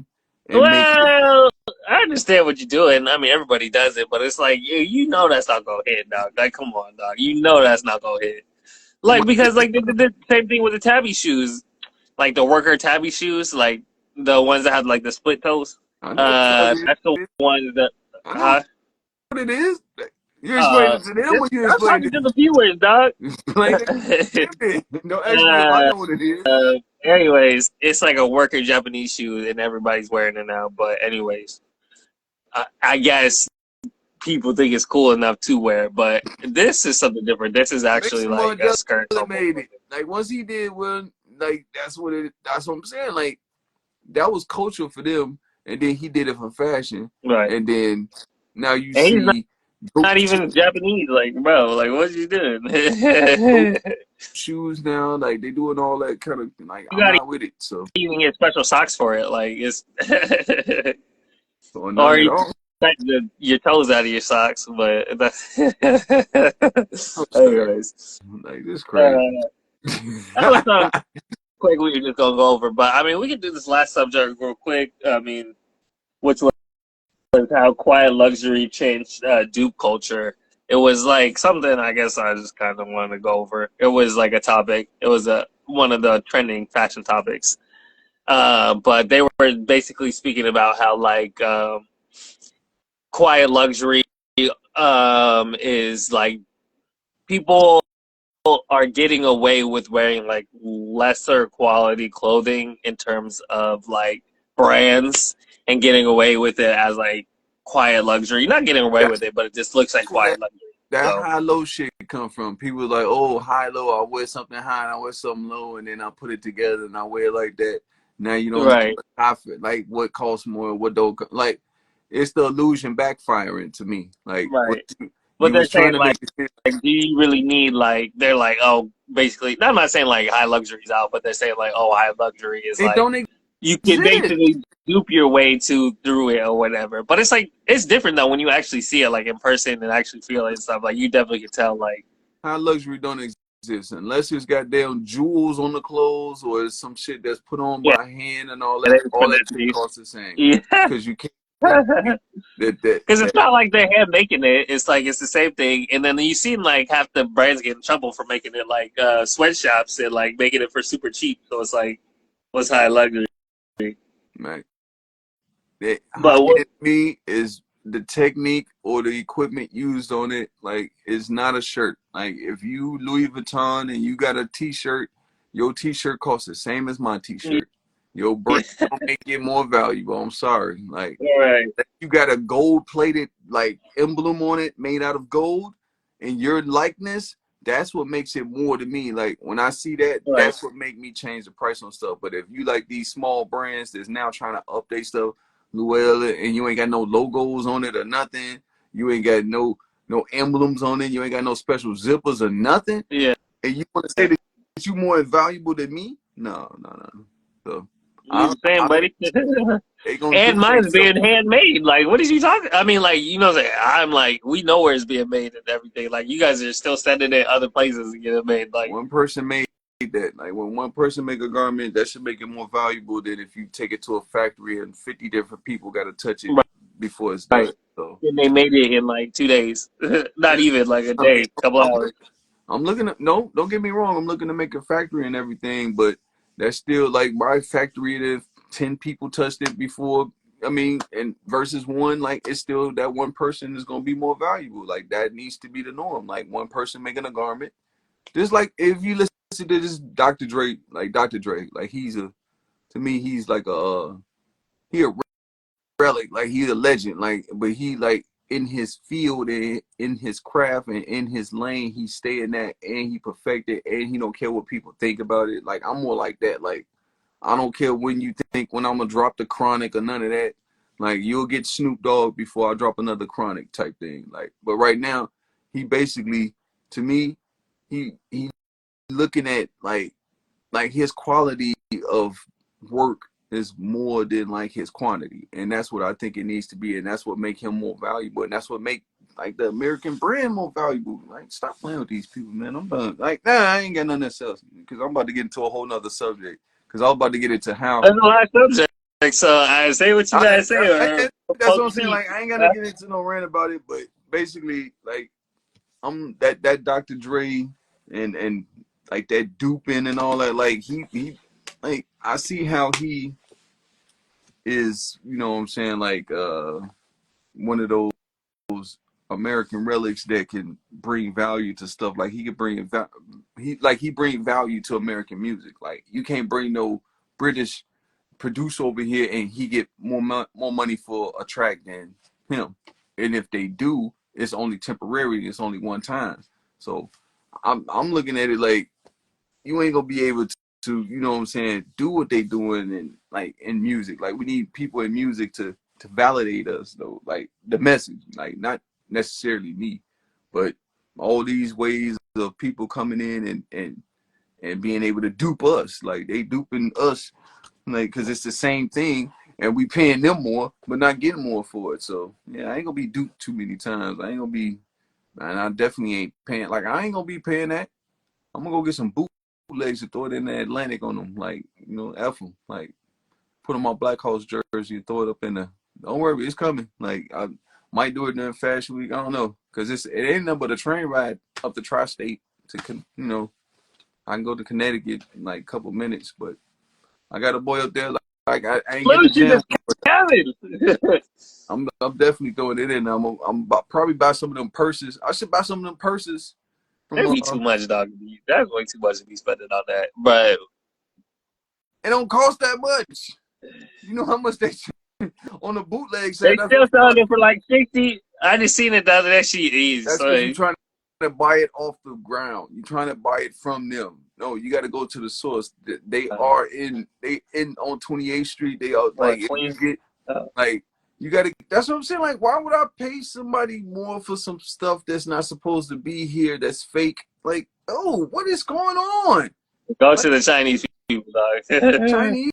and make it. Well, I understand what you're doing. I mean, everybody does it, but it's like you know that's not gonna hit, dog. Like, come on, dog. You know that's not gonna hit. Like because like they did the same thing with the tabby shoes, like the worker tabby shoes, like the ones that have like the split toes. I know what tabby That's the is. ones that. I know Uh, what it is. You explain it to them or you I'm explain talking it? to the viewers, dog. Explain it to them. Don't ask me if I uh, know what it is. anyways, it's like a worker Japanese shoe, and everybody's wearing it now. But anyways, I guess people think it's cool enough to wear, but this is something different. This is Make actually some more like a skirt almost. made it. Like once he did well, like that's what I'm saying. Like that was culture for them, and then he did it for fashion, Right. and then now you And he's see dope, not even Japanese. Like, bro, like, what you doing? dope You shoes now. Like they doing all that kind of like I'm gotta not with it. So even get special socks for it. Like, it's. or Or none at you all. cut your toes out of your socks, but that's. I'm sorry. Anyways. Like this crazy. Uh, that was something quick we were just gonna go over. But, I mean, we can do this last subject real quick. I mean, which was how quiet luxury changed dupe culture. It was like something I guess I just kind of wanted to go over. It was like a topic. It was one of the trending fashion topics. But they were basically speaking about how like quiet luxury is like people are getting away with wearing like lesser quality clothing in terms of like brands and getting away with it as like quiet luxury. Not getting away That's with it, but it just looks like where quiet luxury. that So high low shit come from. People like, oh, high low. I wear something high and I wear something low, and then I put it together and I wear it like that. Now you don't know right, what outfit, like what costs more, what don't like. it's the illusion backfiring to me. Like what Right. But you they're was trying saying to like, make it fit. do you really need like they're like, oh, basically I'm not saying like high luxury's out, but they're saying like, oh, high luxury is It like don't you can exist. basically dupe your way to through it or whatever. But it's like it's different though when you actually see it like in person and actually feel it and stuff. Like you definitely can tell like High luxury don't exist unless it's goddamn jewels on the clothes or it's some shit that's put on yeah, by hand and all they that. All that shit finesse costs the same you. Yeah. because you can't think Because it's that. not like they're hand making it. It's like it's the same thing. And then you seen like half the brands get in trouble for making it like sweatshops and like making it for super cheap. So it's like what's high luxury? Man, that high But what? end me is the technique or the equipment used on it. Like it's not a shirt. Like if you Louis Vuitton and you got a T-shirt, your T-shirt costs the same as my T-shirt. Your brand don't make it more valuable. I'm sorry. Like All right. you got a gold plated like emblem on it made out of gold and your likeness, that's what makes it more to me. Like when I see that, Right. that's what make me change the price on stuff. But if you like these small brands that's now trying to update stuff, Luella, and you ain't got no logos on it or nothing, you ain't got no emblems on it, you ain't got no special zippers or nothing, Yeah. and you want to say that you more valuable than me? No, no, no. So You the same, I buddy. they gonna And duplicate mine's stuff. being handmade. Like, what is you talking? I mean, like, you know, I'm like, we know where it's being made and everything. Like, you guys are still sending it other places to get it made. Like, One person made that. Like when one person make a garment, that should make it more valuable than if you take it to a factory and 50 different people got to touch it before it's right. done. So And they made it in like 2 days, not yeah, even like a I mean, day, couple I'm hours. I'm looking at no, don't get me wrong. I'm looking to make a factory and everything, but that's still like my factory. That if 10 people touched it before, I mean, and versus one, like it's still that one person is gonna be more valuable. Like that needs to be the norm. Like one person making a garment. Just like if you listen to this Dr. Dre, like Dr. Dre, like he's a to me he's like he a relic, like he's a legend, like but he like in his field and in his craft and in his lane, he stay in that and he perfected and he don't care what people think about it. Like I'm more like that. Like I don't care when you think when I'm gonna drop the chronic or none of that. Like you'll get Snoop Dogg before I drop another chronic type thing. Like but right now, he basically to me, he looking at like his quality of work is more than like his quantity, and that's what I think it needs to be, and that's what make him more valuable, and that's what make like the American brand more valuable. Like stop playing with these people, man. I'm done. Like nah, I ain't got nothing else because I'm about to get into a whole nother subject because I was about to get into how There's a lot of subjects, so I say what you gotta say or that's poke what I'm the saying. heat. Like I ain't gonna get into no rant about it, but basically like I'm that Dr. Dre and like that duping and all that. Like he like I see how he is. You know what I'm saying? Like one of those American relics that can bring value to stuff. Like he could bring he bring value to American music. Like you can't bring no British producer over here and he get more money for a track than him. And if they do, it's only temporary. It's only one time. So I'm looking at it like you ain't gonna be able to you know what I'm saying do what they doing in like in music. Like we need people in music to validate us though. Like the message, like not necessarily me, but all these ways of people coming in and being able to dupe us. Like they duping us like because it's the same thing and we paying them more but not getting more for it. So yeah, I ain't gonna be duped too many times. I ain't gonna be and I definitely ain't paying like I ain't gonna be paying that. I'm gonna go get some bootlegs to throw it in the Atlantic on them, like you know, F them, like put on my Black Horse jersey and throw it up in the. Don't worry, it's coming. Like I might do it during Fashion Week. I don't know, cause it ain't nothing but a train ride up the tri-state to you know. I can go to Connecticut in like a couple minutes, but I got a boy up there. Like I ain't get the Solution gym. is coming. I'm definitely throwing it in. I'm about, probably buy some of them purses. I should buy some of them purses from That'd be too much, dog. That's way too much to be spending on that. But it don't cost that much. You know how much they on the bootleg side. they still selling it for like 60. I just seen it the other day. She easy. That's So because you're trying to buy it off the ground. You're trying to buy it from them. No, you got to go to the source. They are in on 28th Street. They are like what if you 20? get like You gotta. That's what I'm saying. Like, why would I pay somebody more for some stuff that's not supposed to be here? That's fake. Like, oh, what is going on? Go Like to the Chinese people, dog. Chinese,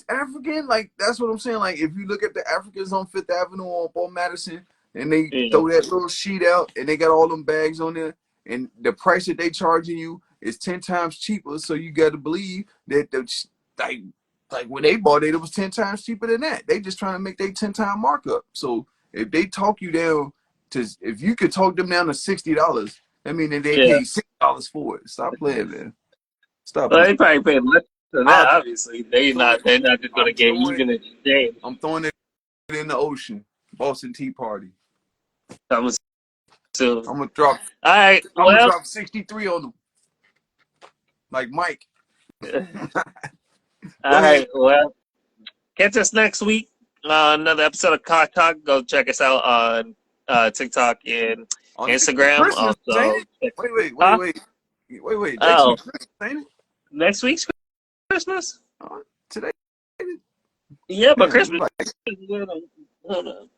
African. Like, that's what I'm saying. Like, if you look at the Africans on Fifth Avenue on Madison, and they Yeah, throw that little sheet out, and they got all them bags on there, and the price that they charging you is 10 times cheaper. So you got to believe that like like when they bought it, it was 10 times cheaper than that. They just trying to make their 10 time markup. So if they talk you down to, if you could talk them down to $60, that means that they yeah. paid $6 for it. Stop playing, man. Stop Well, playing. they probably paid less than that. I'll Obviously, they throw not. it. They're not just gonna I'm get throwing it. even exchange. I'm throwing it in the ocean. Boston Tea Party. I'm soon. I'm gonna drop. All right. I'm gonna Well. drop 63 on them, like Mike. All Go ahead. right. Well. Catch us next week. Another episode of Cock Talk. Go check us out on TikTok and On next week Instagram. Christmas, ain't Also, it? Wait, wait, wait, huh? wait, wait, wait. Next Oh, week Christmas, ain't it? next week's Christmas. Today. Yeah, but Yeah, we Christmas. like. Hold on.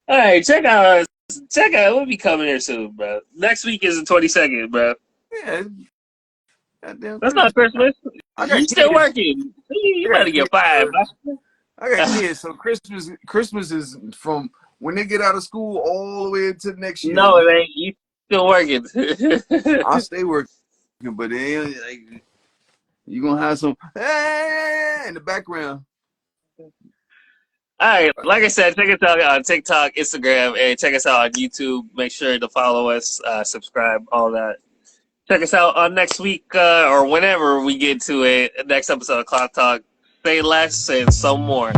All right, check out. Check out. We'll be coming here soon, bro. Next week is the 22nd, bro. Yeah, goddamn That's not Christmas. Christmas. I got You still kids. working? You I better got get kids. fired, I got bro. kids. So Christmas is from when they get out of school all the way into next year. No, it ain't. You still working? I stay working, but then like, you gonna have some in the background. All right, like I said, check us out on TikTok, Instagram, and check us out on YouTube. Make sure to follow us, subscribe, all that. Check us out on next week or whenever we get to a next episode of Clock Talk. Say less and some more.